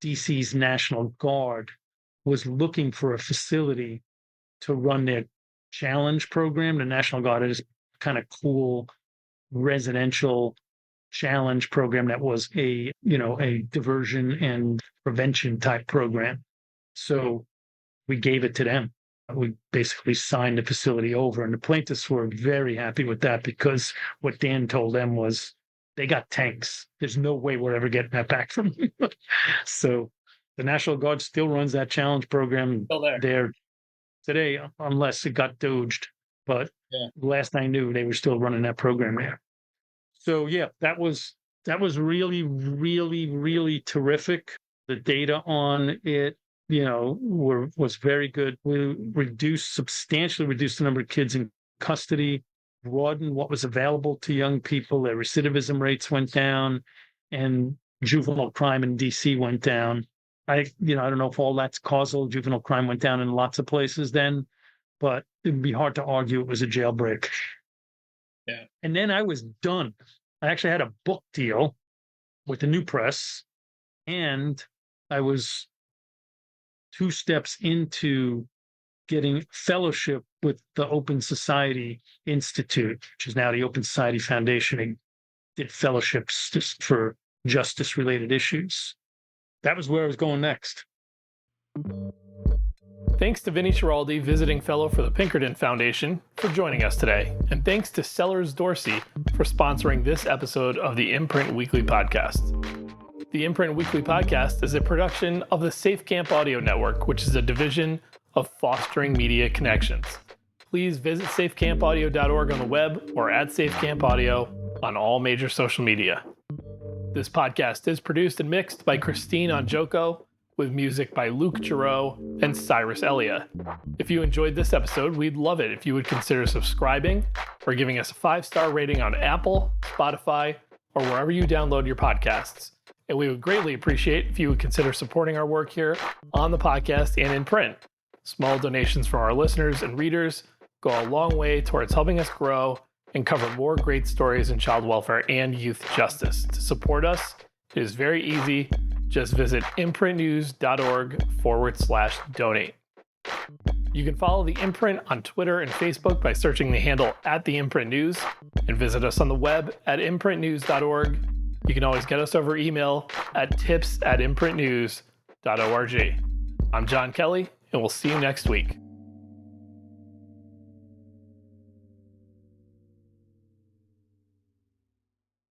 DC's National Guard was looking for a facility to run their challenge program. The National Guard is kind of cool residential challenge program that was a diversion and prevention type program. So we gave it to them. We basically signed the facility over, and the plaintiffs were very happy with that, because what Dan told them was, they got tanks. There's no way we're ever getting that back from them. So the National Guard still runs that challenge program there today, unless it got doged. But last I knew, they were still running that program there. So that was really, really, really terrific. The data on it, was very good. We substantially reduced the number of kids in custody, broadened what was available to young people. Their recidivism rates went down, and juvenile crime in DC went down. I don't know if all that's causal. Juvenile crime went down in lots of places then, but it'd be hard to argue it was a jailbreak. Yeah. And then I was done. I actually had a book deal with the New Press, and I was 2 steps into getting fellowship with the Open Society Institute, which is now the Open Society Foundation. I did fellowships just for justice-related issues. That was where I was going next. Thanks to Vinny Schiraldi, visiting fellow for the Pinkerton Foundation, for joining us today. And thanks to Sellers Dorsey for sponsoring this episode of the Imprint Weekly Podcast. The Imprint Weekly Podcast is a production of the Safe Camp Audio Network, which is a division of Fostering Media Connections. Please visit safecampaudio.org on the web, or at safecampaudio on all major social media. This podcast is produced and mixed by Christine Onjoko, with music by Luke Giroux and Cyrus Elia. If you enjoyed this episode, we'd love it if you would consider subscribing or giving us a 5-star rating on Apple, Spotify, or wherever you download your podcasts. And we would greatly appreciate if you would consider supporting our work here on the podcast and in print. Small donations from our listeners and readers go a long way towards helping us grow and cover more great stories in child welfare and youth justice. To support us, it is very easy. Just visit imprintnews.org/donate. You can follow the Imprint on Twitter and Facebook by searching the handle @theimprintnews, and visit us on the web at imprintnews.org. You can always get us over email at tips@imprintnews.org. I'm John Kelly, and we'll see you next week.